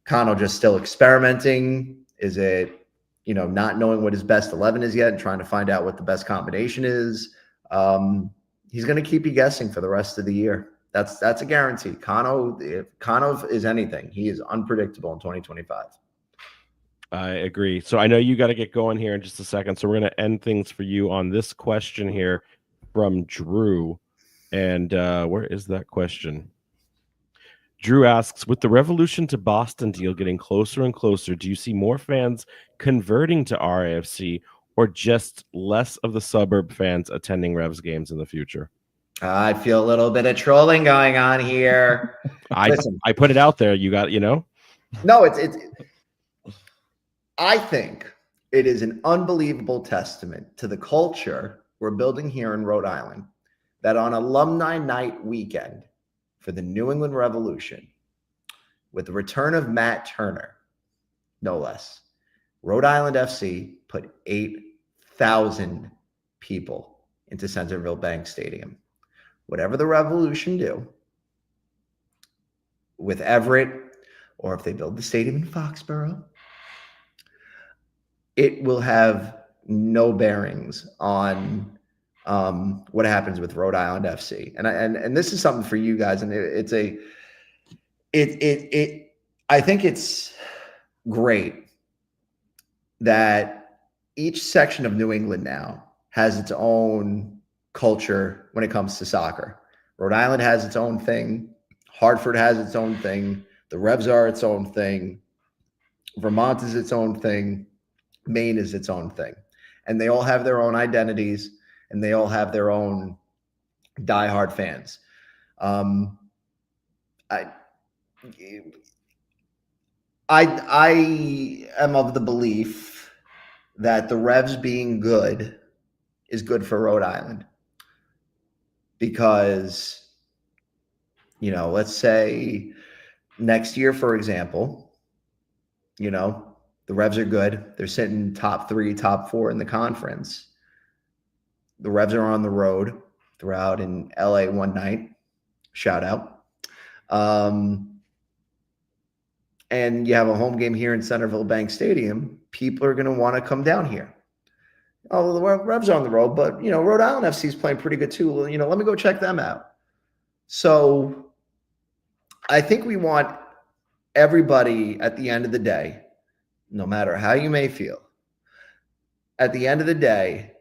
Kano just still experimenting? Is it, not knowing what his best 11 is yet and trying to find out what the best combination is? He's going to keep you guessing for the rest of the year. That's a guarantee. If Kano is anything, he is unpredictable in 2025. I agree. So I know you got to get going here in just a second. So we're going to end things for you on this question here from Drew. And where is that question? Drew asks, with the Revolution to Boston deal getting closer and closer, do you see more fans converting to RAFC or just less of the suburb fans attending Revs games in the future? I feel a little bit of trolling going on here. I put it out there. You got, No, it's I think it is an unbelievable testament to the culture we're building here in Rhode Island that on alumni night weekend for the New England Revolution, with the return of Matt Turner, no less, Rhode Island FC put 8,000 people into Centerville Bank Stadium. Whatever the Revolution do with Everett, or if they build the stadium in Foxborough, it will have no bearings on what happens with Rhode Island FC. And this is something for you guys. And I think it's great that each section of New England now has its own culture when it comes to soccer. Rhode Island has its own thing. Hartford has its own thing. The Revs are its own thing. Vermont is its own thing. Maine is its own thing. And they all have their own identities, and they all have their own diehard fans. I am of the belief that the Revs being good is good for Rhode Island. Because, let's say next year, for example, the Revs are good. They're sitting top 3, top 4 in the conference. The Revs are on the road. They're out in LA one night. Shout out. And you have a home game here in Centerville Bank Stadium. People are going to want to come down here. Oh, the Revs are on the road, but, Rhode Island FC is playing pretty good too. Let me go check them out. So I think we want everybody at the end of the day, no matter how you may feel, at the end of the day,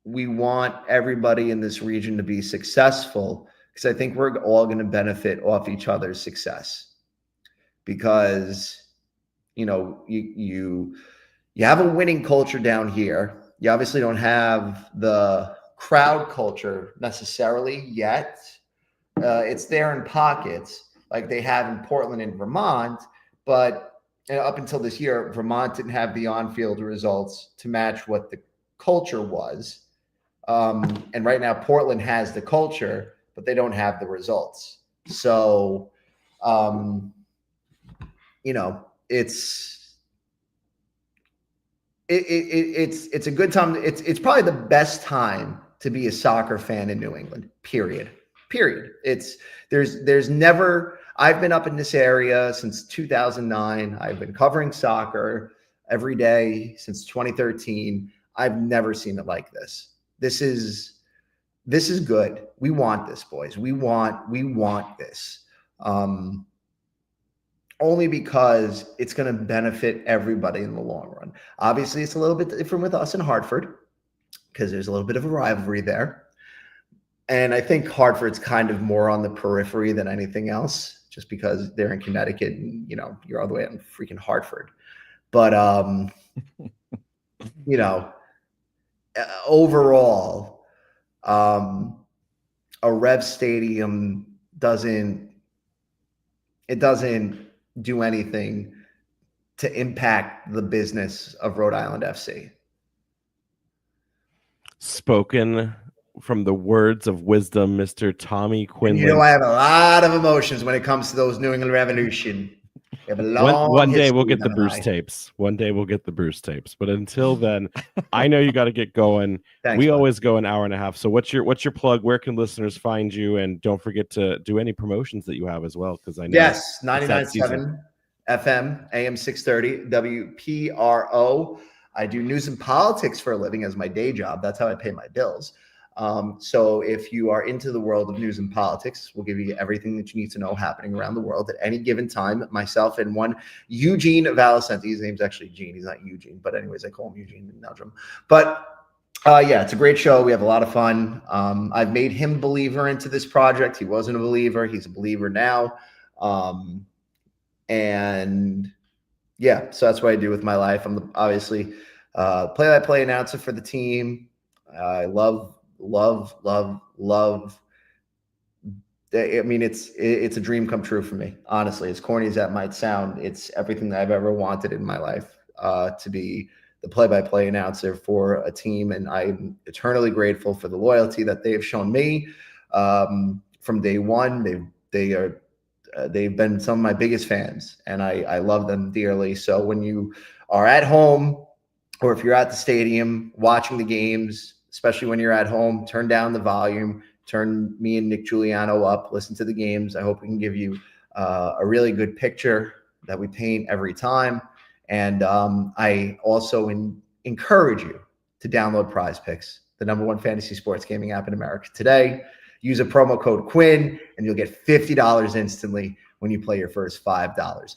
we want everybody in this region to be successful, because I think we're all going to benefit off each other's success. Because, you have a winning culture down here. You obviously don't have the crowd culture necessarily yet. It's there in pockets like they have in Portland and Vermont, but up until this year, Vermont didn't have the on-field results to match what the culture was. And right now, Portland has the culture, but they don't have the results. So, it's a good time. It's probably the best time to be a soccer fan in New England. Period. There's never. I've been up in this area since 2009. I've been covering soccer every day since 2013. I've never seen it like this. This is good. We want this, boys. We want this. Only because it's going to benefit everybody in the long run. Obviously, it's a little bit different with us in Hartford because there's a little bit of a rivalry there. And I think Hartford's kind of more on the periphery than anything else, just because they're in Connecticut and, you're all the way out in freaking Hartford. But, overall, a Rev Stadium doesn't do anything to impact the business of Rhode Island FC. Spoken from the words of wisdom, Mr. Tommy Quinlan. I have a lot of emotions when it comes to those New England Revolution. One day we'll get the Bruce tapes. One day we'll get the Bruce tapes. But until then, I know you got to get going. Thanks, always go an hour and a half. So what's your plug? Where can listeners find you? And don't forget to do any promotions that you have as well, because I know 99.7 FM, AM 630, WPRO. I do news and politics for a living as my day job. That's how I pay my bills. So if you are into the world of news and politics, we'll give you everything that you need to know happening around the world at any given time. Myself and one Eugene Valicenti. His name's actually Gene. He's not Eugene, but anyways, I call him Eugene and nudge him. But it's a great show. We have a lot of fun. I've made him a believer into this project. He wasn't a believer. He's a believer now. So that's what I do with my life. I'm obviously play-by-play announcer for the team. I love. I mean, it's a dream come true for me. Honestly, as corny as that might sound, it's everything that I've ever wanted in my life, to be the play-by-play announcer for a team. And I'm eternally grateful for the loyalty that they've shown me from day one. They've been some of my biggest fans, and I love them dearly. So when you are at home, or if you're at the stadium watching the games, especially when you're at home, turn down the volume, turn me and Nick Giuliano up, listen to the games. I hope we can give you a really good picture that we paint every time. And I also encourage you to download Prize Picks, the #1 fantasy sports gaming app in America today. Use a promo code Quinn, and you'll get $50 instantly when you play your first $5.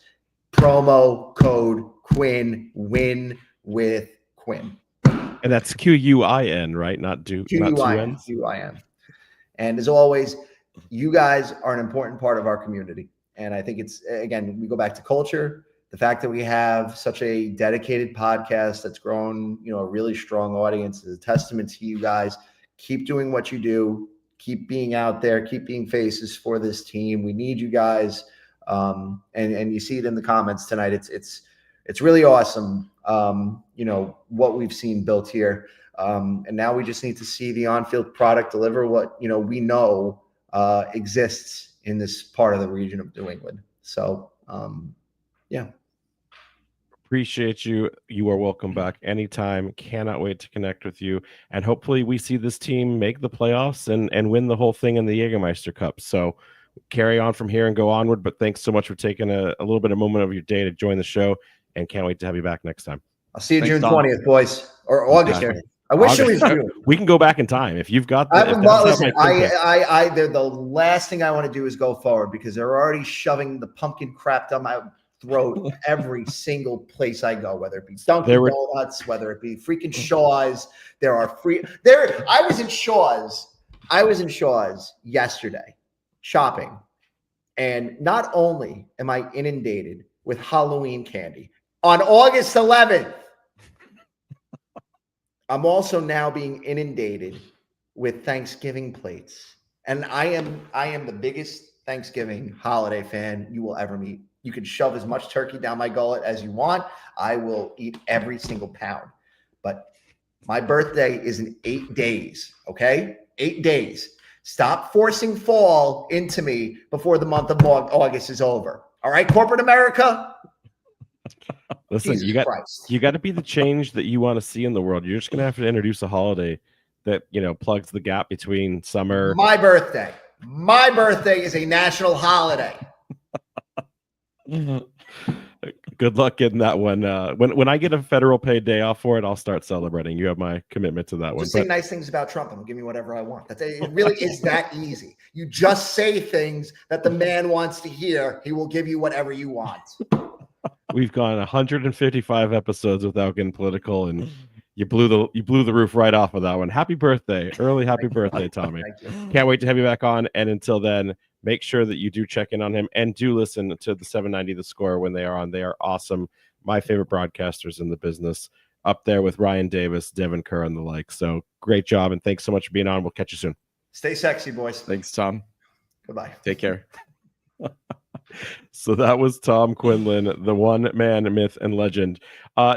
Promo code Quinn, win with Quinn. And that's Quin, right? Not Quin. And as always, you guys are an important part of our community. And I think it's, again, we go back to culture. The fact that we have such a dedicated podcast that's grown, a really strong audience is a testament to you guys. Keep doing what you do. Keep being out there. Keep being faces for this team. We need you guys. And you see it in the comments tonight. It's really awesome. What we've seen built here. And now we just need to see the on-field product deliver what, we know exists in this part of the region of New England. So, Appreciate you. You are welcome back anytime. Cannot wait to connect with you. And hopefully we see this team make the playoffs and win the whole thing in the Jägermeister Cup. So carry on from here and go onward. But thanks so much for taking a little bit of moment of your day to join the show. And can't wait to have you back next time. I'll see you June 20th, boys, or August here. I wish it was June. We can go back in time if you've got. Listen, they're the last thing I want to do is go forward because they're already shoving the pumpkin crap down my throat every single place I go, whether it be Dunkin' Donuts, whether it be freaking Shaw's. I was in Shaw's yesterday shopping, and not only am I inundated with Halloween candy on August 11th. I'm also now being inundated with Thanksgiving plates. And I am the biggest Thanksgiving holiday fan you will ever meet. You can shove as much turkey down my gullet as you want. I will eat every single pound. But my birthday is in 8 days, okay? 8 days. Stop forcing fall into me before the month of August is over. All right, corporate America? Listen, you got to be the change that you want to see in the world. You're just going to have to introduce a holiday that, plugs the gap between summer. My birthday is a national holiday. Good luck getting that one. When I get a federal paid day off for it, I'll start celebrating. You have my commitment to that one. Just say nice things about Trump and he'll give me whatever I want. It really is that easy. You just say things that the man wants to hear. He will give you whatever you want. We've gone 155 episodes without getting political, and you blew the roof right off of that one. Happy birthday, early happy birthday, Tommy. Can't wait to have you back on. And until then, make sure that you do check in on him and do listen to the 790 The Score when they are on. They are awesome. My favorite broadcasters in the business, up there with Ryan Davis, Devin Kerr, and the like. So great job, and thanks so much for being on. We'll catch you soon. Stay sexy, boys. Thanks, Tom. Goodbye. Take care. So that was Tom Quinlan, the one man, myth, and legend.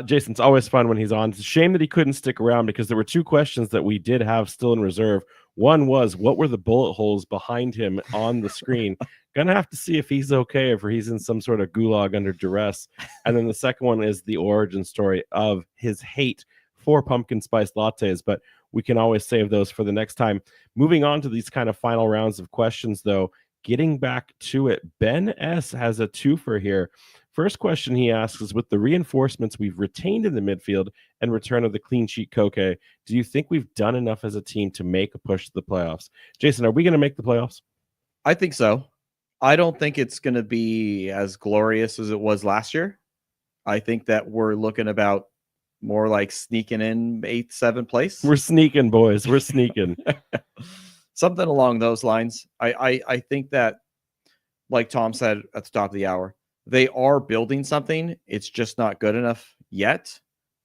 Jason, it's always fun when he's on. It's a shame that he couldn't stick around because there were two questions that we did have still in reserve. One was, what were the bullet holes behind him on the screen? Gonna have to see if he's okay, if he's in some sort of gulag under duress. And then the second one is the origin story of his hate for pumpkin spice lattes, but we can always save those for the next time. Moving on to these kind of final rounds of questions, though, getting back to it, Ben S. has a twofer here. First question he asks is, with the reinforcements we've retained in the midfield and return of the clean sheet Koke, do you think we've done enough as a team to make a push to the playoffs? Jason, are we going to make the playoffs? I think so. I don't think it's going to be as glorious as it was last year. I think that we're looking about more like sneaking in 8th, 7th place. We're sneaking, boys. We're sneaking. Something along those lines. I think that, like Tom said at the top of the hour, they are building something. It's just not good enough yet.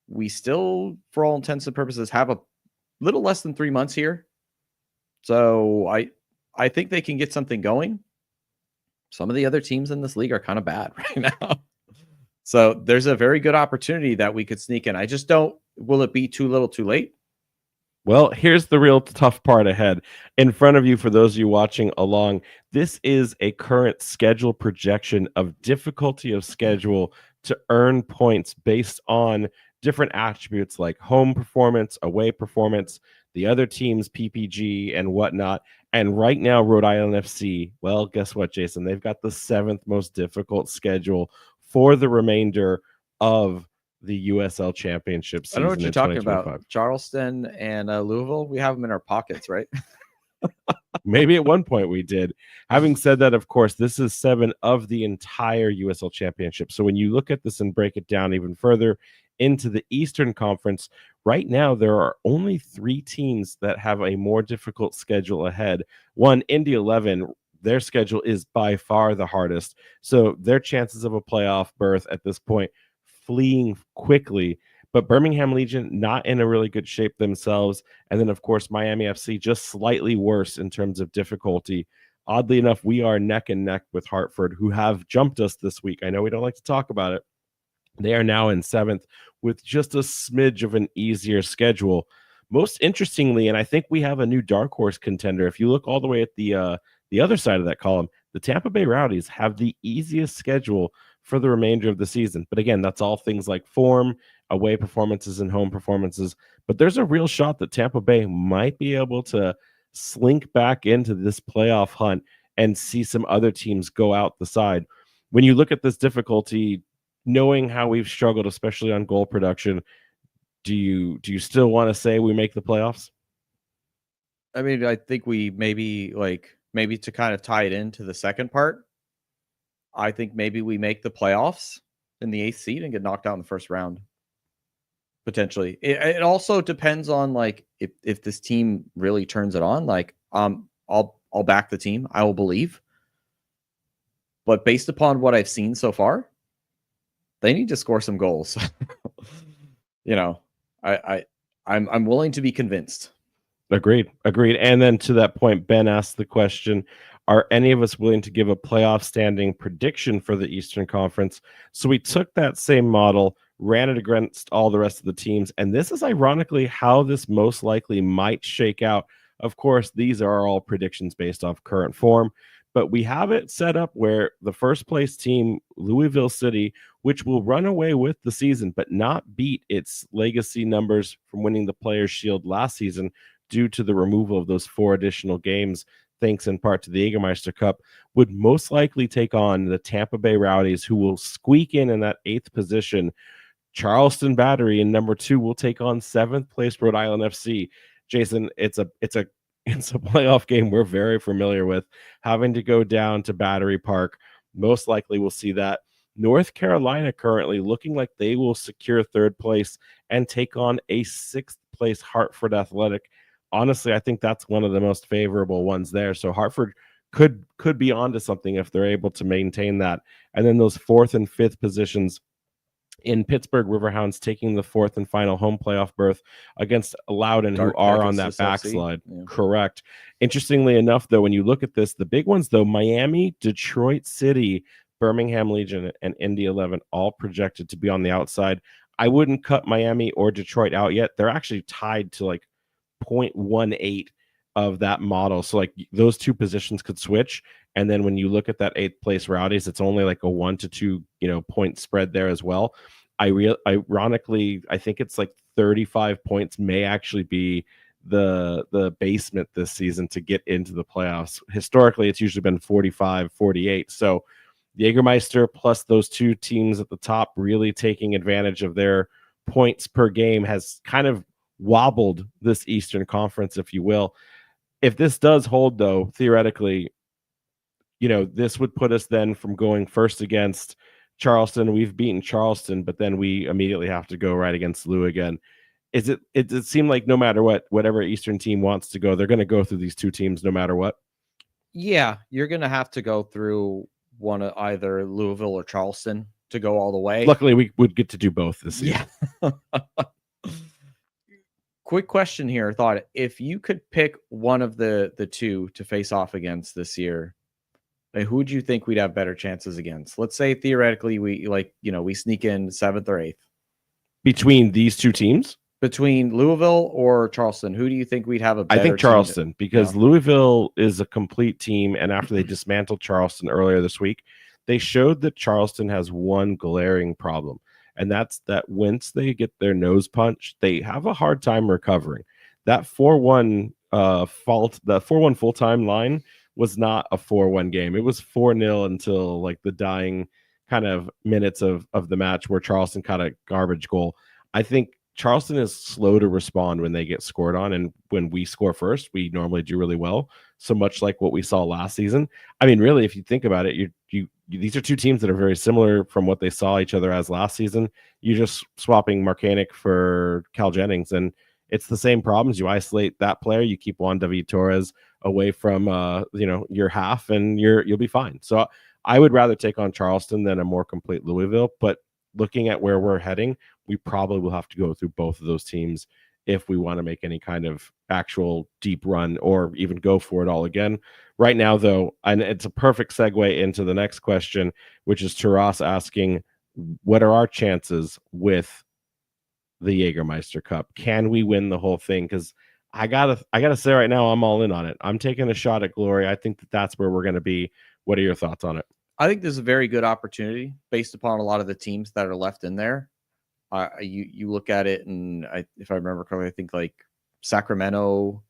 We still, for all intents and purposes, have a little less than 3 months here. So I think they can get something going. Some of the other teams in this league are kind of bad right now. So there's a very good opportunity that we could sneak in. I just don't, will it be too little too late? Well, here's the real tough part ahead. In front of you, for those of you watching along, this is a current schedule projection of difficulty of schedule to earn points based on different attributes like home performance, away performance, the other team's PPG and whatnot. And right now, Rhode Island FC, well, guess what, Jason? They've got the 7th most difficult schedule for the remainder of the USL Championship season. I know what you're talking about. Charleston and Louisville, we have them in our pockets, right? Maybe at one point we did. Having said that, of course, this is 7 of the entire USL Championship. So when you look at this and break it down even further into the Eastern Conference, right now there are only 3 teams that have a more difficult schedule ahead. One, Indy 11, their schedule is by far the hardest. So their chances of a playoff berth at this point fleeing quickly. But Birmingham Legion not in a really good shape themselves. And then, of course, Miami FC just slightly worse in terms of difficulty. Oddly enough, we are neck and neck with Hartford, who have jumped us this week. I know we don't like to talk about it. They are now in 7th with just a smidge of an easier schedule. Most interestingly, and I think we have a new dark horse contender. If you look all the way at the other side of that column, the Tampa Bay Rowdies have the easiest schedule for the remainder of the season. But again, that's all things like form, away performances, and home performances. But there's a real shot that Tampa Bay might be able to slink back into this playoff hunt and see some other teams go out the side. When you look at this difficulty, knowing how we've struggled, especially on goal production, do you still want to say we make the playoffs? I mean, I think we maybe to kind of tie it into the second part. I think maybe we make the playoffs in the 8th seed and get knocked out in the first round. Potentially. It also depends on like if this team really turns it on. Like I'll back the team. I will believe. But based upon what I've seen so far, they need to score some goals. You know, I'm willing to be convinced. Agreed. And then to that point, Ben asked the question, are any of us willing to give a playoff standing prediction for the Eastern Conference? So we took that same model, ran it against all the rest of the teams, and this is ironically how this most likely might shake out. Of course, these are all predictions based off current form, but we have it set up where the first place team, Louisville City, which will run away with the season but not beat its legacy numbers from winning the Players' Shield last season due to the removal of those 4 additional games, thanks in part to the Jägermeister Cup, would most likely take on the Tampa Bay Rowdies, who will squeak in that 8th position. Charleston Battery in number 2 will take on 7th place Rhode Island FC. Jason, it's a playoff game we're very familiar with. Having to go down to Battery Park, most likely we'll see that. North Carolina currently looking like they will secure 3rd place and take on a 6th place Hartford Athletic. Honestly, I think that's one of the most favorable ones there. So Hartford could be onto something if they're able to maintain that. And then those 4th and 5th positions in Pittsburgh Riverhounds taking the 4th and final home playoff berth against Loudoun, who are on that backslide. Yeah. Correct. Interestingly enough, though, when you look at this, the big ones, though, Miami, Detroit City, Birmingham Legion, and Indy 11 all projected to be on the outside. I wouldn't cut Miami or Detroit out yet. They're actually tied to like 0.18 of that model. So like those 2 positions could switch. And then when you look at that 8th place Rowdies, it's only like a 1 to 2, point spread there as well. Ironically, I think it's like 35 points may actually be the basement this season to get into the playoffs. Historically, it's usually been 45, 48. So Jägermeister plus those 2 teams at the top really taking advantage of their points per game has kind of wobbled this Eastern Conference, if you will. If this does hold, though, theoretically, this would put us then from going first against Charleston. We've beaten Charleston, but then we immediately have to go right against Lou again. It seemed like no matter whatever Eastern team wants to go, they're going to go through these 2 teams no matter what. Yeah, you're going to have to go through one of either Louisville or Charleston to go all the way. Luckily, we would get to do both this season. Yeah. Quick question here. Thought, if you could pick one of the 2 to face off against this year, who would you think we'd have better chances against? Let's say theoretically we sneak in 7th or 8th. Between these 2 teams? Between Louisville or Charleston, who do you think we'd have a better I think Charleston, because Louisville is a complete team, and after they dismantled Charleston earlier this week, they showed that Charleston has one glaring problem, and that's that once they get their nose punched, they have a hard time recovering. That 4-1 4-1 full-time line was not a 4-1 game. It was 4-0 until like the dying kind of minutes of the match where Charleston caught a garbage goal. I think Charleston is slow to respond when they get scored on, and when we score first, we normally do really well. So much like what we saw last season. I mean, really, if you think about it, these are 2 teams that are very similar from what they saw each other as last season. You're just swapping Marcanic for Cal Jennings, and it's the same problems. You isolate that player, you keep Juan David Torres away from your half, and you'll be fine. So I would rather take on Charleston than a more complete Louisville, but looking at where we're heading, we probably will have to go through both of those teams if we want to make any kind of actual deep run or even go for it all again. Right now, though, and it's a perfect segue into the next question, which is Taras asking, what are our chances with the Jägermeister Cup? Can we win the whole thing? Because I gotta say right now, I'm all in on it. I'm taking a shot at glory. I think that's where we're going to be. What are your thoughts on it? I think this is a very good opportunity based upon a lot of the teams that are left in there. You look at it, and if I remember correctly, I think like Sacramento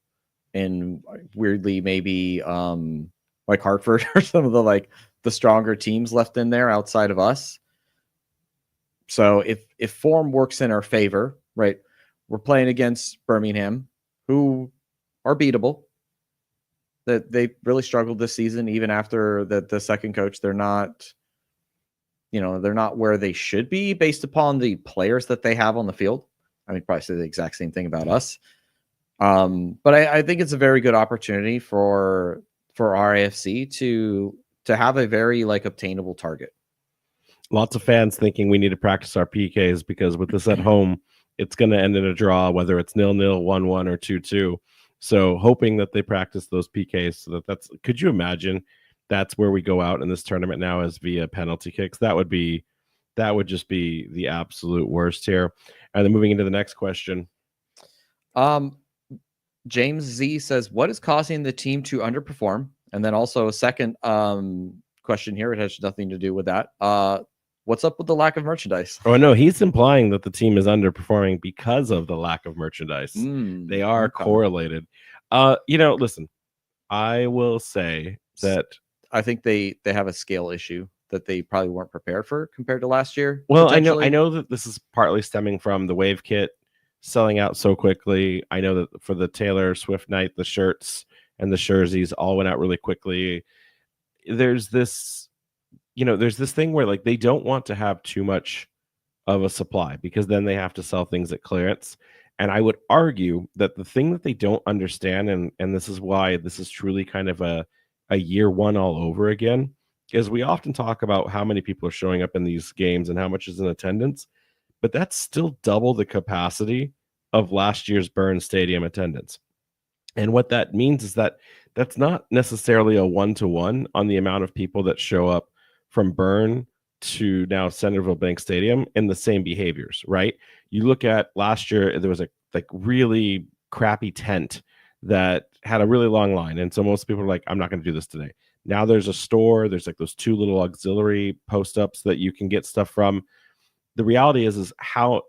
and weirdly maybe like Hartford or some of the stronger teams left in there outside of us. So if form works in our favor, right, we're playing against Birmingham, who are beatable. That they really struggled this season, even after the second coach. They're not, they're not where they should be based upon the players that they have on the field. I mean, probably say the exact same thing about us. But I think it's a very good opportunity for RAFC to have a very obtainable target. Lots of fans thinking we need to practice our PKs because with this at home, it's going to end in a draw, whether it's 0-0, 1-1, or 2-2. So hoping that they practice those PKs so that's. Could you imagine that's where we go out in this tournament now is via penalty kicks? That would just be the absolute worst here. And then moving into the next question. James Z says, what is causing the team to underperform? And then also a second question here. It has nothing to do with that. What's up with the lack of merchandise? Oh, no, he's implying that the team is underperforming because of the lack of merchandise. They are correlated. Listen, I will say that I think they have a scale issue that they probably weren't prepared for compared to last year. Well, I know that this is partly stemming from the Wave Kit selling out so quickly. I know that for the Taylor Swift night, the shirts and the jerseys all went out really quickly. There's this thing where they don't want to have too much of a supply because then they have to sell things at clearance. And I would argue that the thing that they don't understand, and this is why this is truly kind of a year one all over again, is we often talk about how many people are showing up in these games and how much is in attendance, but that's still double the capacity of last year's Burn Stadium attendance. And what that means is that that's not necessarily a one-to-one on the amount of people that show up from Burn to now Centerville Bank Stadium in the same behaviors, right? You look at last year, there was a really crappy tent that had a really long line. And so most people are like, I'm not going to do this today. Now there's a store, there's those two little auxiliary post-ups that you can get stuff from. The reality is how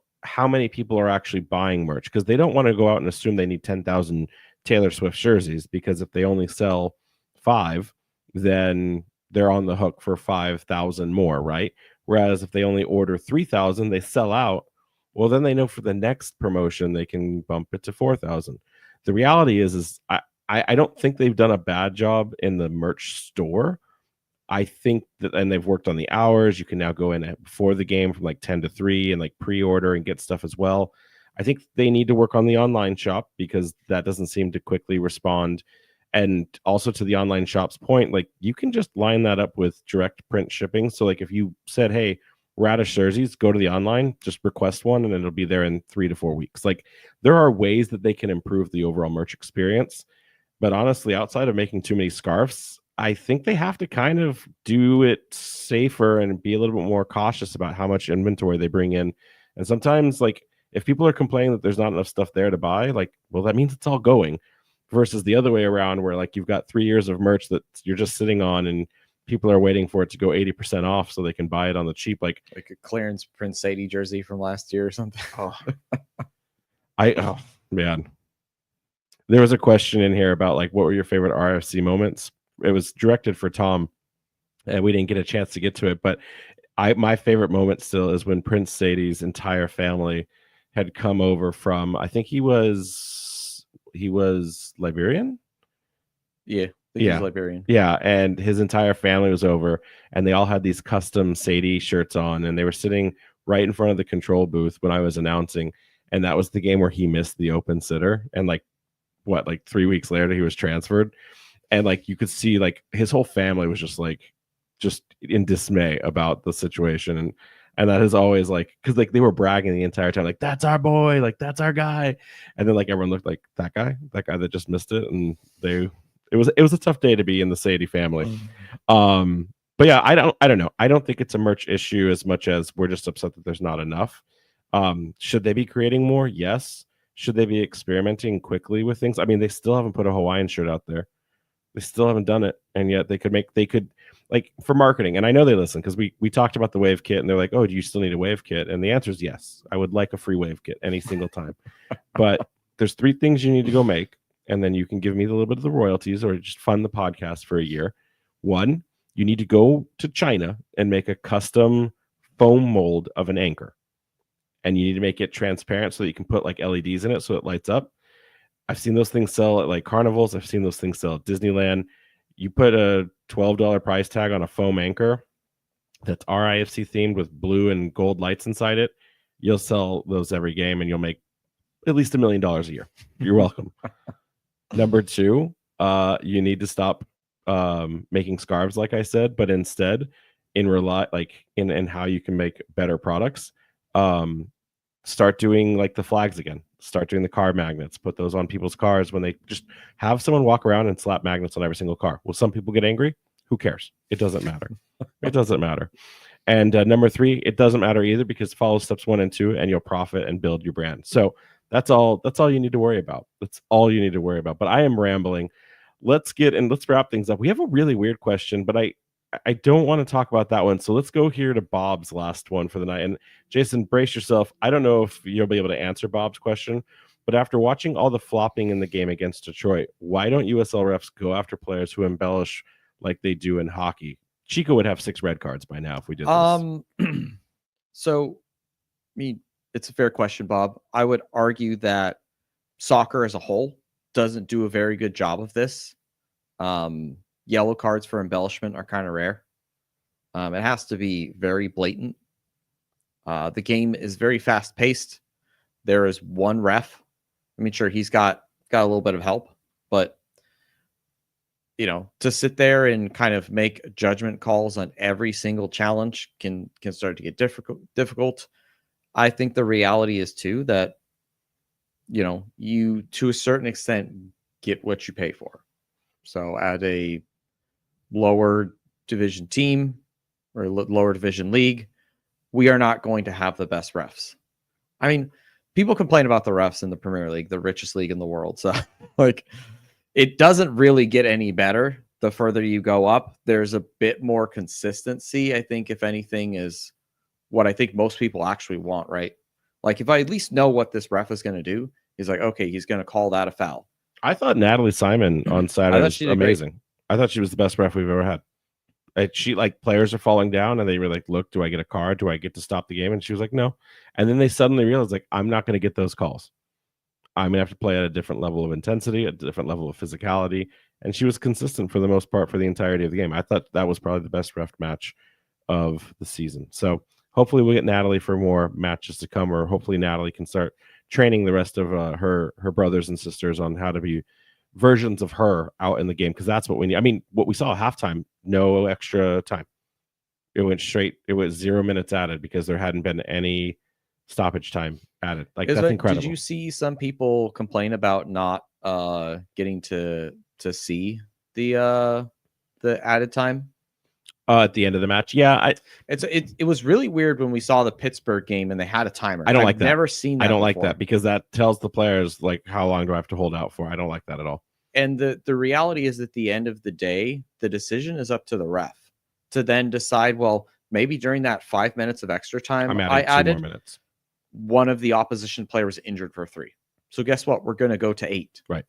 many people are actually buying merch, because they don't want to go out and assume they need 10,000 Taylor Swift jerseys, because if they only sell 5, then they're on the hook for 5,000 more, right? Whereas if they only order 3,000, they sell out. Well, then they know for the next promotion they can bump it to 4,000. The reality is I don't think they've done a bad job in the merch store. I think that, and they've worked on the hours. You can now go in before the game from 10 to 3 and pre-order and get stuff as well. I think they need to work on the online shop because that doesn't seem to quickly respond. And also to the online shop's point, you can just line that up with direct print shipping. So if you said, hey, we're out of jerseys, go to the online, just request one and it'll be there in 3 to 4 weeks. There are ways that they can improve the overall merch experience. But honestly, outside of making too many scarves, I think they have to kind of do it safer and be a little bit more cautious about how much inventory they bring in. And sometimes, if people are complaining that there's not enough stuff there to buy, well, that means it's all going. Versus the other way around where you've got 3 years of merch that you're just sitting on and people are waiting for it to go 80% off so they can buy it on the cheap. Like a clearance Prince Sadie jersey from last year or something. Oh man. There was a question in here about what were your favorite RFC moments? It was directed for Tom and we didn't get a chance to get to it, but my favorite moment still is when Prince Sadie's entire family had come over from, I think he was Liberian. Yeah. He was Liberian. Yeah. And his entire family was over and they all had these custom Sadie shirts on and they were sitting right in front of the control booth when I was announcing. And that was the game where he missed the open sitter. And 3 weeks later he was transferred. And you could see his whole family was just in dismay about the situation. And that is always because they were bragging the entire time, that's our boy, that's our guy. And then everyone looked like that guy that just missed it. And it was a tough day to be in the Sadie family. But yeah, I don't know. I don't think it's a merch issue as much as we're just upset that there's not enough. Should they be creating more? Yes. Should they be experimenting quickly with things? I mean, they still haven't put a Hawaiian shirt out there. They still haven't done it. And yet they could for marketing. And I know they listen because we talked about the Wave Kit and they're like, oh, do you still need a Wave Kit? And the answer is yes. I would like a free Wave Kit any single time. But there's 3 things you need to go make. And then you can give me a little bit of the royalties or just fund the podcast for a year. 1, you need to go to China and make a custom foam mold of an anchor. and you need to make it transparent so that you can put like LEDs in it so it lights up. I've seen those things sell at like carnivals. I've seen those things sell at Disneyland. You put a $12 price tag on a foam anchor that's RIFC themed with blue and gold lights inside it. You'll sell those every game and you'll make at least $1 million a year. You're welcome. Number 2, you need to stop making scarves, like I said, but instead in how you can make better products. Start doing like the flags again. Start doing the car magnets. Put those on people's cars when they just have someone walk around and slap magnets on every single car. Will some people get angry? Who cares? It doesn't matter. It doesn't matter. And number 3, it doesn't matter either, because follow steps 1 and 2 and you'll profit and build your brand. So that's all you need to worry about. That's all you need to worry about. But I am rambling. Let's wrap things up. We have a really weird question, but I don't want to talk about that one. So let's go here to Bob's last one for the night. And Jason, brace yourself. I don't know if you'll be able to answer Bob's question, but after watching all the flopping in the game against Detroit, why don't USL refs go after players who embellish like they do in hockey? Chico would have 6 red cards by now if we did this. So, I mean, it's a fair question, Bob. I would argue that soccer as a whole doesn't do a very good job of this. Yellow cards for embellishment are kind of rare. It has to be very blatant. The game is very fast paced. There is one ref. I mean, sure, he's got a little bit of help, but to sit there and kind of make judgment calls on every single challenge can start to get difficult. I think the reality is too that you to a certain extent get what you pay for. So at a lower division team or lower division league, we are not going to have the best refs. I mean, people complain about the refs in the Premier League, the richest league in the world. So like, it doesn't really get any better the further you go up. There's a bit more consistency, I think, if anything, is what I think most people actually want, right? Like, if I at least know what this ref is going to do, he's like, okay, he's going to call that a foul. I thought Natalie Simon on Saturday was amazing. Great. I thought she was the best ref we've ever had. Players are falling down and they were like, look, do I get a card? Do I get to stop the game? And she was like, no. And then they suddenly realized, like, I'm not going to get those calls. I'm going to have to play at a different level of intensity, a different level of physicality. And she was consistent for the most part for the entirety of the game. I thought that was probably the best ref match of the season. So hopefully we'll get Natalie for more matches to come, or hopefully Natalie can start training the rest of her brothers and sisters on how to be versions of her out in the game, because that's what we need. I mean, what we saw at halftime, no extra time. It went straight. It was 0 minutes added because there hadn't been any stoppage time added. Like, that's incredible. Did you see some people complain about not getting to see the added time at the end of the match? Yeah, it was really weird when we saw the Pittsburgh game and they had a timer. I don't like that. Never seen that. I don't like that, because that tells the players, like, how long do I have to hold out for? I don't like that at all. And the reality is, at the end of the day, the decision is up to the ref to then decide, well, maybe during that 5 minutes of extra time, I added 2 more minutes. One of the opposition players injured for 3. So guess what? We're going to go to 8. Right.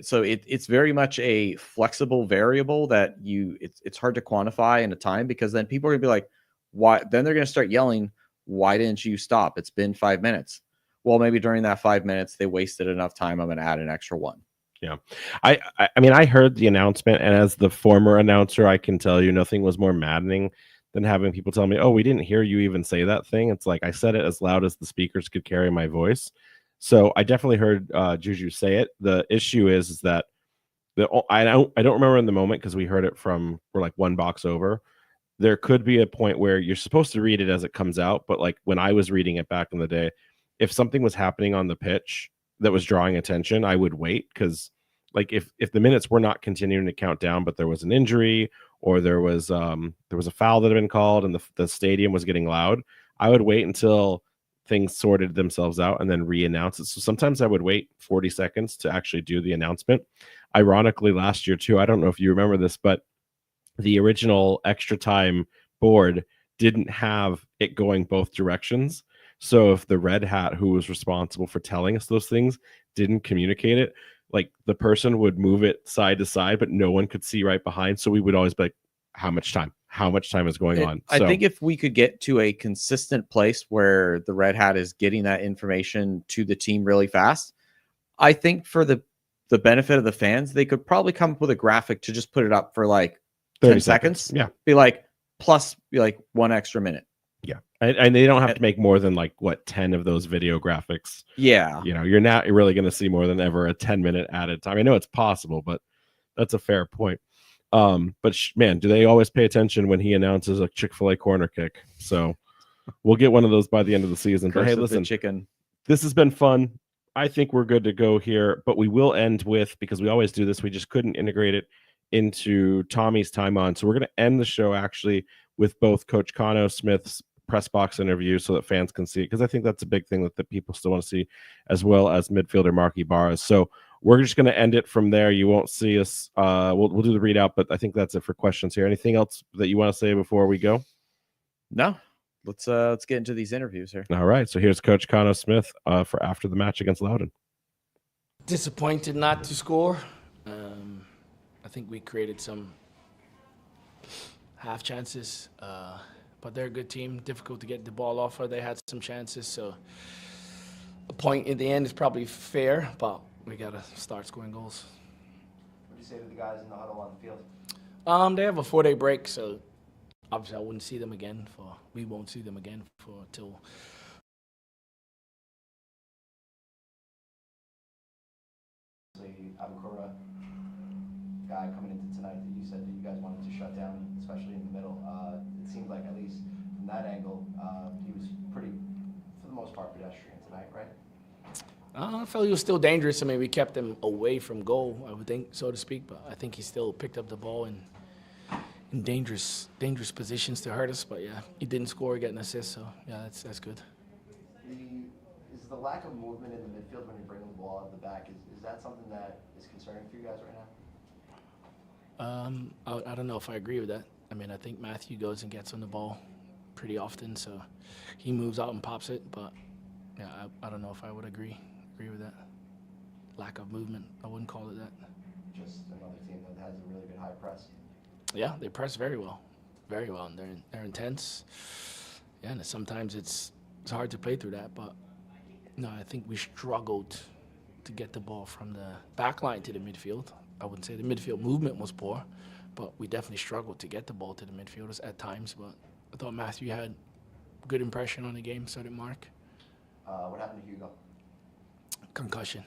So it's very much a flexible variable that it's hard to quantify in a time, because then people are gonna be like, why? Then they're gonna start yelling, why didn't you stop? It's been 5 minutes. Well, maybe during that 5 minutes they wasted enough time. I'm gonna add an extra 1. Yeah. I mean, I heard the announcement, and as the former announcer, I can tell you nothing was more maddening than having people tell me, oh, we didn't hear you even say that thing. It's like, I said it as loud as the speakers could carry my voice. So I definitely heard Juju say it. The issue is that I don't remember in the moment, because we heard it we're like one box over. There could be a point where you're supposed to read it as it comes out, but like when I was reading it back in the day, if something was happening on the pitch that was drawing attention, I would wait, because like if the minutes were not continuing to count down, but there was an injury or there was a foul that had been called and the stadium was getting loud, I would wait until things sorted themselves out and then re-announce it. So sometimes I would wait 40 seconds to actually do the announcement. Ironically, last year too, I don't know if you remember this, but the original extra time board didn't have it going both directions. So if the red hat who was responsible for telling us those things didn't communicate it, like the person would move it side to side, but no one could see right behind. So we would always be like, how much time? how much time is going on. I think if we could get to a consistent place where the Red Hat is getting that information to the team really fast, I think for the benefit of the fans, they could probably come up with a graphic to just put it up for like 10 seconds. Yeah. Be like, plus be like 1 extra minute. Yeah. And they don't have to make more than like 10 of those video graphics. Yeah. You're not really going to see more than ever a 10-minute added time. I know it's possible, but that's a fair point. But man, do they always pay attention when he announces a Chick-fil-A corner kick? So we'll get one of those by the end of the season. But hey, listen, chicken. This has been fun. I think we're good to go here, but we will end with, because we always do this, we just couldn't integrate it into Tommy's time on. So we're going to end the show actually with both Coach Cano Smith's press box interview so that fans can see it, because I think that's a big thing that people still want to see, as well as midfielder Marky Barras. So we're just going to end it from there. You won't see us. We'll do the readout, but I think that's it for questions here. Anything else that you want to say before we go? No. Let's get into these interviews here. All right. So here's Coach Cano Smith for after the match against Loudoun. Disappointed not to score. I think we created some half chances, but they're a good team. Difficult to get the ball off, or they had some chances. So a point in the end is probably fair, but we got to start scoring goals. What do you say to the guys in the huddle on the field? They have a 4-day break, so obviously I wouldn't see them again we won't see them again till Abukura guy coming into tonight that you said that you guys wanted to shut down, especially in the middle. It seemed like, at least from that angle, he was pretty, for the most part, pedestrian tonight, right? I felt he was still dangerous. I mean, we kept him away from goal, I would think, so to speak, but I think he still picked up the ball in dangerous positions to hurt us. But yeah, he didn't score, get an assist, so yeah, that's good. Is the lack of movement in the midfield when you're bringing the ball out of the back, is that something that is concerning for you guys right now? I don't know if I agree with that. I mean, I think Matthew goes and gets on the ball pretty often, so he moves out and pops it. But yeah, I don't know if I would agree with that. Lack of movement, I wouldn't call it that. Just another team that has a really good high press. Yeah, they press very well, and they're intense. Yeah, and sometimes it's hard to play through that, but no, I think we struggled to get the ball from the back line to the midfield. I wouldn't say the midfield movement was poor, but we definitely struggled to get the ball to the midfielders at times. But I thought Matthew had a good impression on the game, so did Mark. What happened to Hugo? Concussion.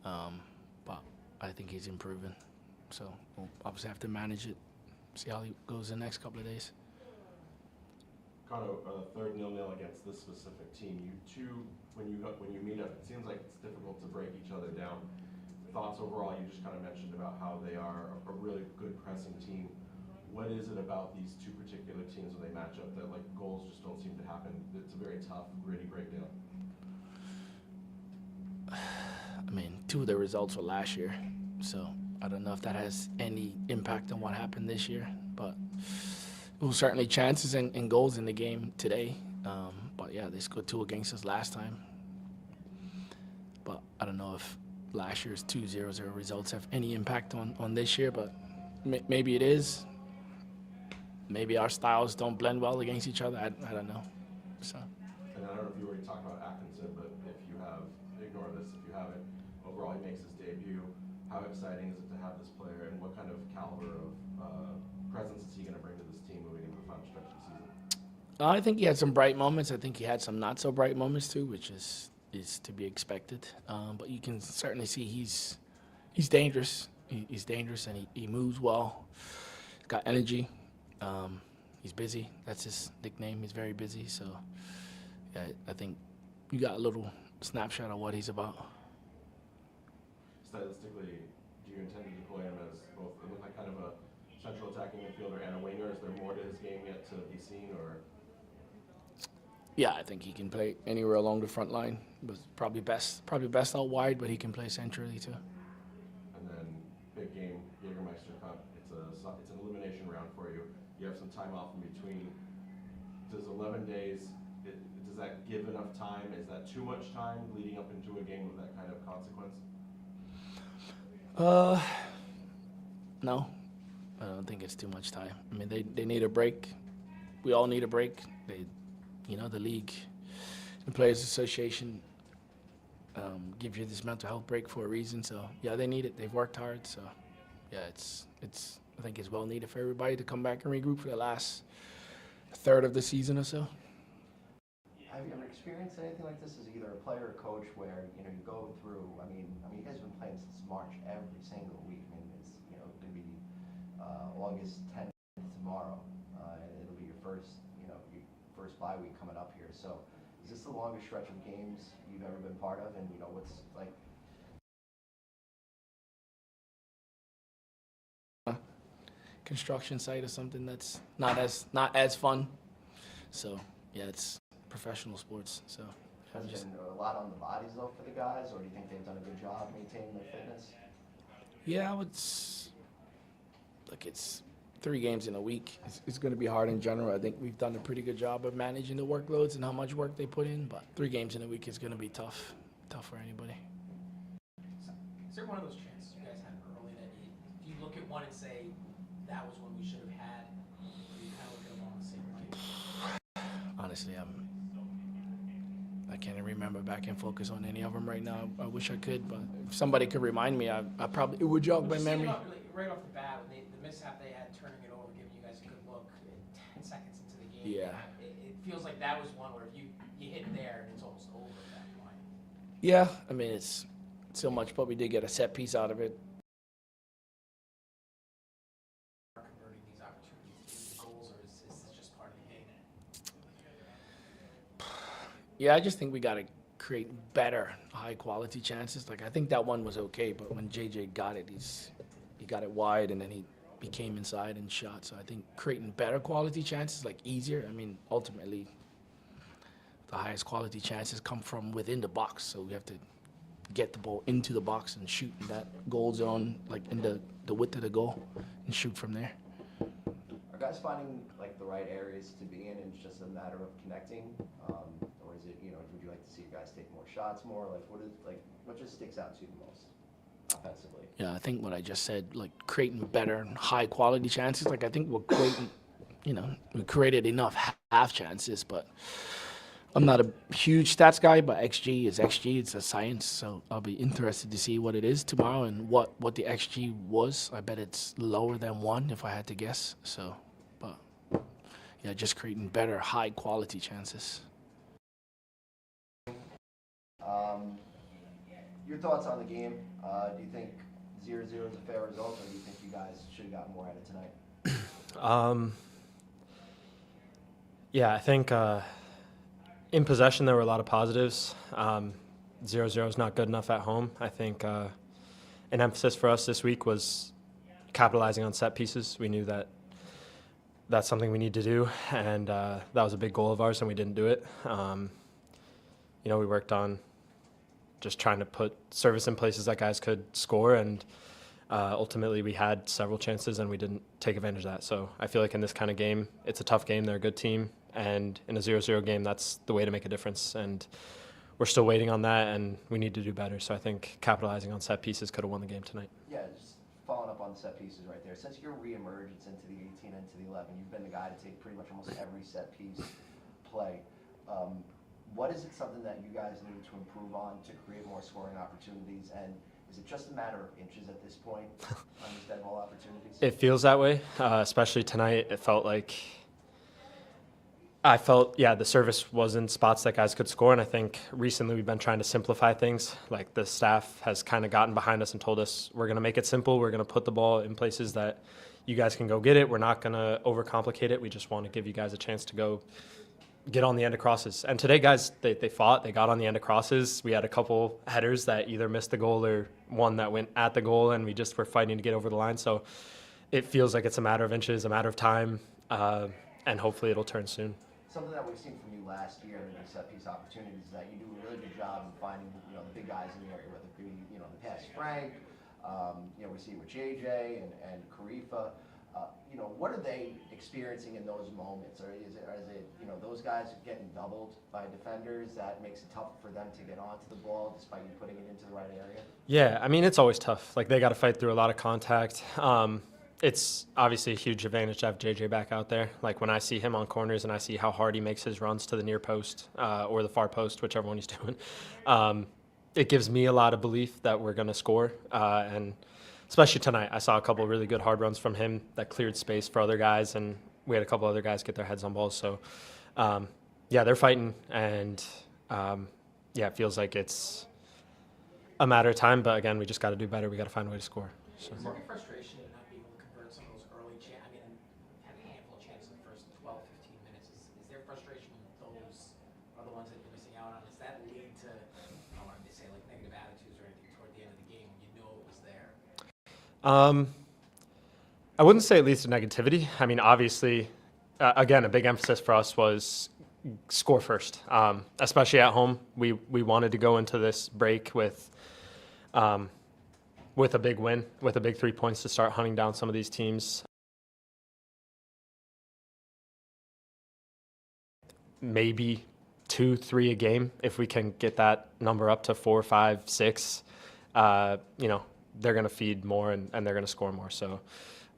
But I think he's improving. So we'll obviously have to manage it, see how he goes the next couple of days. Cano, third 0-0 against this specific team. You two, when you meet up, it seems like it's difficult to break each other down. Thoughts overall? You just kind of mentioned about how they are a really good pressing team. What is it about these two particular teams when they match up that like goals just don't seem to happen? It's a very tough, gritty breakdown. I mean, 2 of the results were last year, so I don't know if that has any impact on what happened this year, but it was certainly chances and goals in the game today. But yeah, they scored 2 against us last time. But I don't know if last year's 2-0-0 results have any impact on this year, but maybe it is. Maybe our styles don't blend well against each other. I don't know. So. And I don't know if you already talked about Atkinson, but if you have, ignore this if you haven't. Overall, he makes his debut. How exciting is it to have this player, and what kind of caliber of presence is he going to bring to this team moving into the final stretch of the season? I think he had some bright moments. I think he had some not so bright moments too, which is to be expected. But you can certainly see he's dangerous. He's dangerous, and he moves well. He's got energy. He's busy. That's his nickname. He's very busy. So yeah, I think you got a little snapshot of what he's about. Stylistically, do you intend to deploy him as both like kind of a central attacking midfielder and a winger? Is there more to his game yet to be seen, or? Yeah, I think he can play anywhere along the front line, but probably best out wide, but he can play centrally too. And then big game, Jägermeister Cup. It's an elimination round for you. You have some time off in between. Does 11 days, does that give enough time? Is that too much time leading up into a game of that kind of consequence? No. I don't think it's too much time. I mean, they need a break. We all need a break. The league, the Players Association give you this mental health break for a reason. So yeah, they need it. They've worked hard. So yeah, it's I think it's well needed for everybody to come back and regroup for the last third of the season or so. Have you ever experienced anything like this as either a player or coach where, you go through, I mean, you guys have been playing since March every single week. I mean, it's, going to be August 10th tomorrow. And it'll be your first bye week coming up here. So is this the longest stretch of games you've ever been part of? And, what's like? Construction site or something that's not as fun. So yeah, it's professional sports. So has it been a lot on the bodies though for the guys, or do you think they've done a good job maintaining their fitness? Yeah, it's 3 games in a week. It's going to be hard in general. I think we've done a pretty good job of managing the workloads and how much work they put in, but 3 games in a week is going to be tough for anybody. Is there one of those chances you guys had early that if you look at one and say that was one we should have had, you kind of look at them all and say, right? Honestly, I can't even remember back in focus on any of them right now. I wish I could, but if somebody could remind me, I probably it would jog my memory. Right off the bat, when the mishap they had turning it over, giving you guys a good look 10 seconds into the game. Yeah. It feels like that was one where if you hit there and it's almost over at that point. Yeah, I mean it's so much, but we did get a set piece out of it. Converting these opportunities into goals, or is this just part of the game? Yeah, I just think we got to create better, high-quality chances. Like I think that one was okay, but when JJ got it, he got it wide, and then he came inside and shot. So I think creating better quality chances, like easier. I mean, ultimately, the highest quality chances come from within the box. So we have to get the ball into the box and shoot in that goal zone, like in the width of the goal, and shoot from there. Are guys finding like the right areas to be in, and it's just a matter of connecting, or is it, would you like to see you guys take more shots, more like what just sticks out to you the most offensively? Yeah, I think what I just said, like creating better, high quality chances. Like I think we're creating, we created enough half chances, but I'm not a huge stats guy, but XG is XG. It's a science, so I'll be interested to see what it is tomorrow and what the XG was. I bet it's lower than 1 if I had to guess. So, but yeah, just creating better, high-quality chances. Your thoughts on the game? Do you think 0-0 is a fair result, or do you think you guys should have gotten more out of tonight? Yeah, I think in possession there were a lot of positives. 0-0 is not good enough at home. I think an emphasis for us this week was capitalizing on set pieces. We knew that that's something we need to do, and that was a big goal of ours, and we didn't do it. We worked on just trying to put service in places that guys could score, and ultimately we had several chances and we didn't take advantage of that. So I feel like in this kind of game, it's a tough game. They're a good team, and in a 0-0 game, that's the way to make a difference. And we're still waiting on that, and we need to do better. So I think capitalizing on set pieces could have won the game tonight. Yeah, just following up on the set pieces right there. Since your reemergence into the 18 and to the 11, you've been the guy to take pretty much almost every set piece play. What is it something that you guys need to improve on to create more scoring opportunities? And is it just a matter of inches at this point on these dead ball opportunities? It feels that way, especially tonight. It felt like the service was in spots that guys could score, and I think recently we've been trying to simplify things. Like the staff has kind of gotten behind us and told us we're going to make it simple. We're going to put the ball in places that you guys can go get it. We're not going to overcomplicate it. We just want to give you guys a chance to go get on the end of crosses. And today, guys, they fought. They got on the end of crosses. We had a couple headers that either missed the goal or one that went at the goal, and we just were fighting to get over the line. So it feels like it's a matter of inches, a matter of time, and hopefully it'll turn soon. Something that we've seen from you last year in the set piece opportunities is that you do a really good job of finding, the big guys in the area, whether it be, in the past Frank, we see it with JJ and Karifa. What are they experiencing in those moments? Or is it those guys getting doubled by defenders that makes it tough for them to get onto the ball despite you putting it into the right area? Yeah, I mean, it's always tough. Like, they got to fight through a lot of contact. It's obviously a huge advantage to have JJ back out there. Like when I see him on corners and I see how hard he makes his runs to the near post or the far post, whichever one he's doing, it gives me a lot of belief that we're going to score. And especially tonight, I saw a couple of really good hard runs from him that cleared space for other guys, and we had a couple other guys get their heads on balls. So, yeah, they're fighting, and yeah, it feels like it's a matter of time. But again, we just got to do better. We got to find a way to score. So. Is there any frustration in not being able to convert some of those early chances? I mean, having a handful of chances in the first 12, 15 minutes, is there frustration when those are the ones that you're missing out on? Does that lead to, I don't want to say like negative attitudes or anything toward the end of the game when you know it was there? I wouldn't say it leads to negativity. I mean, obviously, again, a big emphasis for us was score first, especially at home. We wanted to go into this break with a big win, with a big 3 points to start hunting down some of these teams. Maybe 2, 3 a game. If we can get that number up to 4, 5, 6, you know, they're going to feed more and they're going to score more. So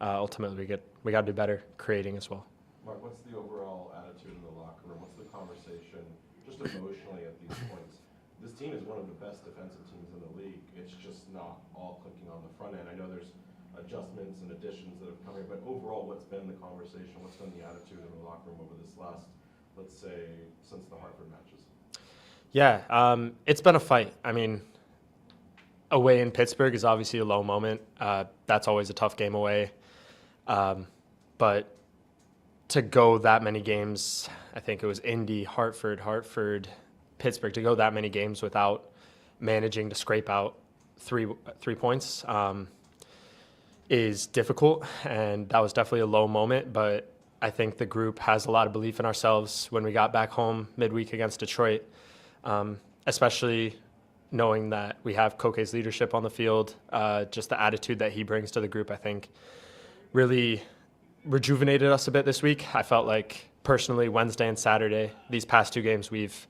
ultimately we got to do better creating as well. Mark, what's the overall attitude in the locker room? What's the conversation just emotionally at these points? This team is one of the best defensive teams in the league. It's just not all clicking on the front end. I know there's adjustments and additions that have come here, but overall, what's been the conversation? What's been the attitude in the locker room over this last, let's say, since the Hartford matches? Yeah, it's been a fight. I mean, away in Pittsburgh is obviously a low moment. That's always a tough game away. But to go that many games, I think it was Indy, Hartford, Pittsburgh, to go that many games without managing to scrape out three points is difficult, and that was definitely a low moment. But I think the group has a lot of belief in ourselves when we got back home midweek against Detroit, especially knowing that we have Koke's leadership on the field. Just the attitude that he brings to the group, I think, really rejuvenated us a bit this week. I felt like personally Wednesday and Saturday, these past 2 games, we've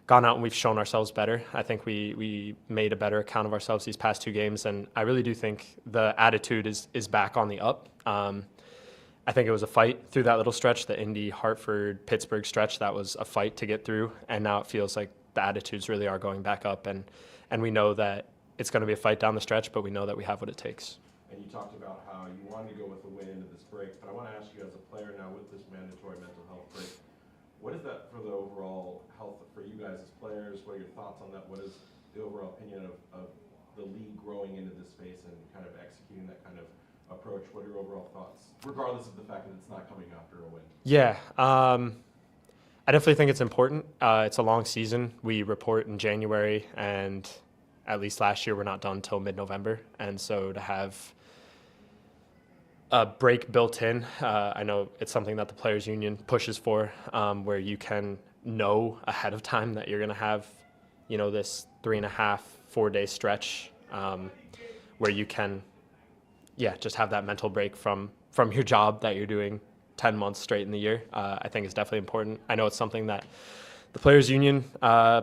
gone out and we've shown ourselves better. I think we made a better account of ourselves these past 2 games, and I really do think the attitude is back on the up. I think it was a fight through that little stretch, the Indy, Hartford, Pittsburgh stretch. That was a fight to get through, and now it feels like the attitudes really are going back up, and we know that it's going to be a fight down the stretch, but we know that we have what it takes. And you talked about how you wanted to go with the win into this break, but I want to ask you as a player now with this mandatory mental health break, what is that for the overall health for you guys as players? What are your thoughts on that? What is the overall opinion of the league growing into this space and kind of executing that kind of approach? What are your overall thoughts, regardless of the fact that it's not coming after a win? Yeah, I definitely think it's important. It's a long season. We report in January, and at least last year, we're not done until mid-November. And so to have a break built in, I know it's something that the Players Union pushes for, where you can know ahead of time that you're going to have, you know, this 3.5, 4-day stretch where you can, just have that mental break from your job that you're doing 10 months straight in the year. I think is definitely important. I know it's something that the Players Union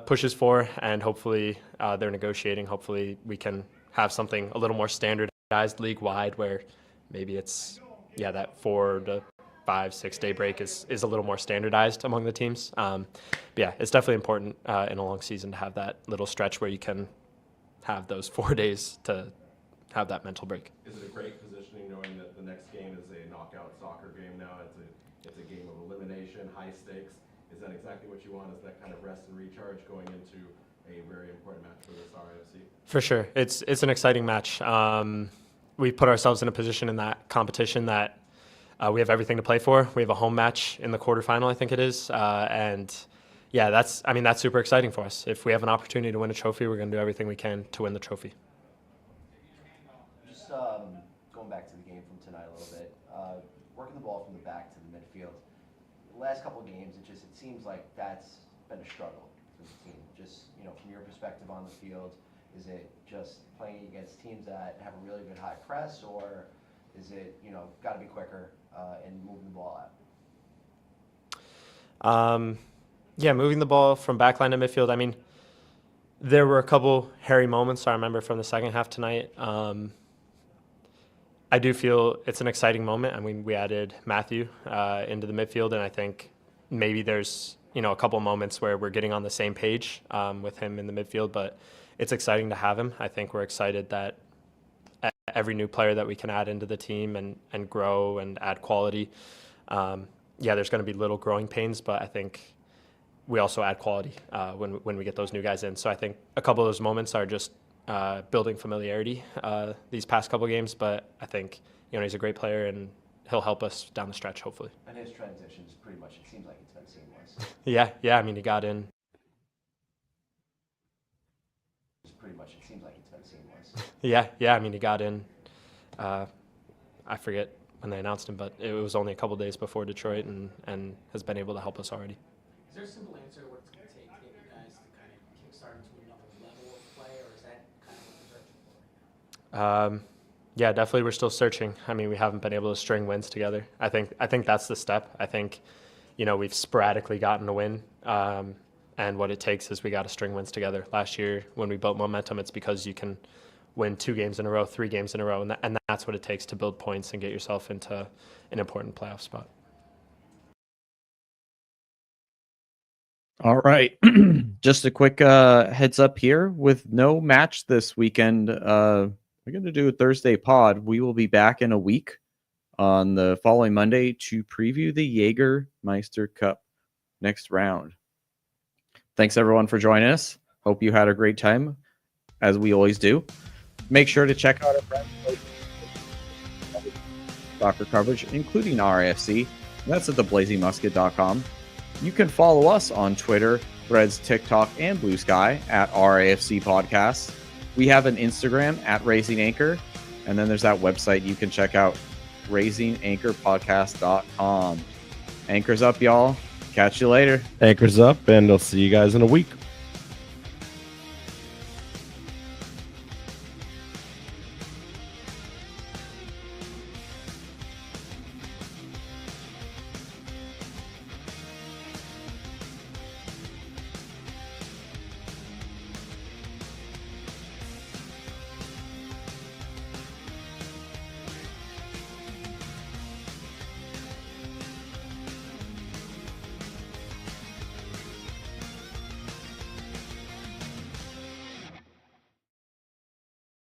pushes for, and hopefully they're negotiating. Hopefully we can have something a little more standardized league-wide where maybe it's, that 4 to 5, 6-day break is a little more standardized among the teams. But yeah, it's definitely important in a long season to have that little stretch where you can have those 4 days to have that mental break. Is it a great positioning knowing that the next game is a knockout soccer game now? It's a game of elimination, high stakes. Is that exactly what you want? Is that kind of rest and recharge going into a very important match for this RFC? For sure. It's an exciting match. We put ourselves in a position in that competition that we have everything to play for. We have a home match in the quarterfinal, I think it is. And that's super exciting for us. If we have an opportunity to win a trophy, we're going to do everything we can to win the trophy. Just going back to the game from tonight a little bit, working the ball from the back to the midfield. The last couple of games, it seems like that's been a struggle for the team. Just, from your perspective on the field, is it just playing against teams that have a really good high press, or is it, got to be quicker and moving the ball out? Moving the ball from backline to midfield. I mean, there were a couple hairy moments I remember from the second half tonight. I do feel it's an exciting moment. I mean, we added Matthew into the midfield, and I think maybe there's a couple moments where we're getting on the same page with him in the midfield, but it's exciting to have him. I think we're excited that every new player that we can add into the team and grow and add quality. There's going to be little growing pains, but I think we also add quality when we get those new guys in. So I think a couple of those moments are just building familiarity these past couple of games, but I think he's a great player and he'll help us down the stretch, hopefully. And his transitions, pretty much, it seems like it's been seamless. Yeah. I mean, he got in. Pretty much, it seems like it's been seamless. Yeah. I mean, he got in. I forget when they announced him, but it was only a couple days before Detroit, and has been able to help us already. Is there a simple answer to what it's going to take to get you guys to kind of kickstart into another level of play, or is that kind of what you're searching for right now? Yeah, definitely. We're still searching. I mean, we haven't been able to string wins together. I think that's the step. I think, we've sporadically gotten a win, and what it takes is we got to string wins together. Last year, when we built momentum, it's because you can win 2 games in a row, 3 games in a row, and that's what it takes to build points and get yourself into an important playoff spot. All right. Just a quick heads up here. With no match this weekend, we're going to do a Thursday pod. We will be back in a week on the following Monday to preview the Jägermeister Cup next round. Thanks, everyone, for joining us. Hope you had a great time, as we always do. Make sure to check out our friends' soccer coverage, including RAFC. That's at theblazingmusket.com. You can follow us on Twitter, Threads, TikTok, and Blue Sky at RAFC Podcasts. We have an Instagram at Raising Anchor, and then there's that website you can check out, raisinganchorpodcast.com. Anchor's up, y'all. Catch you later. Anchor's up, and I'll see you guys in a week.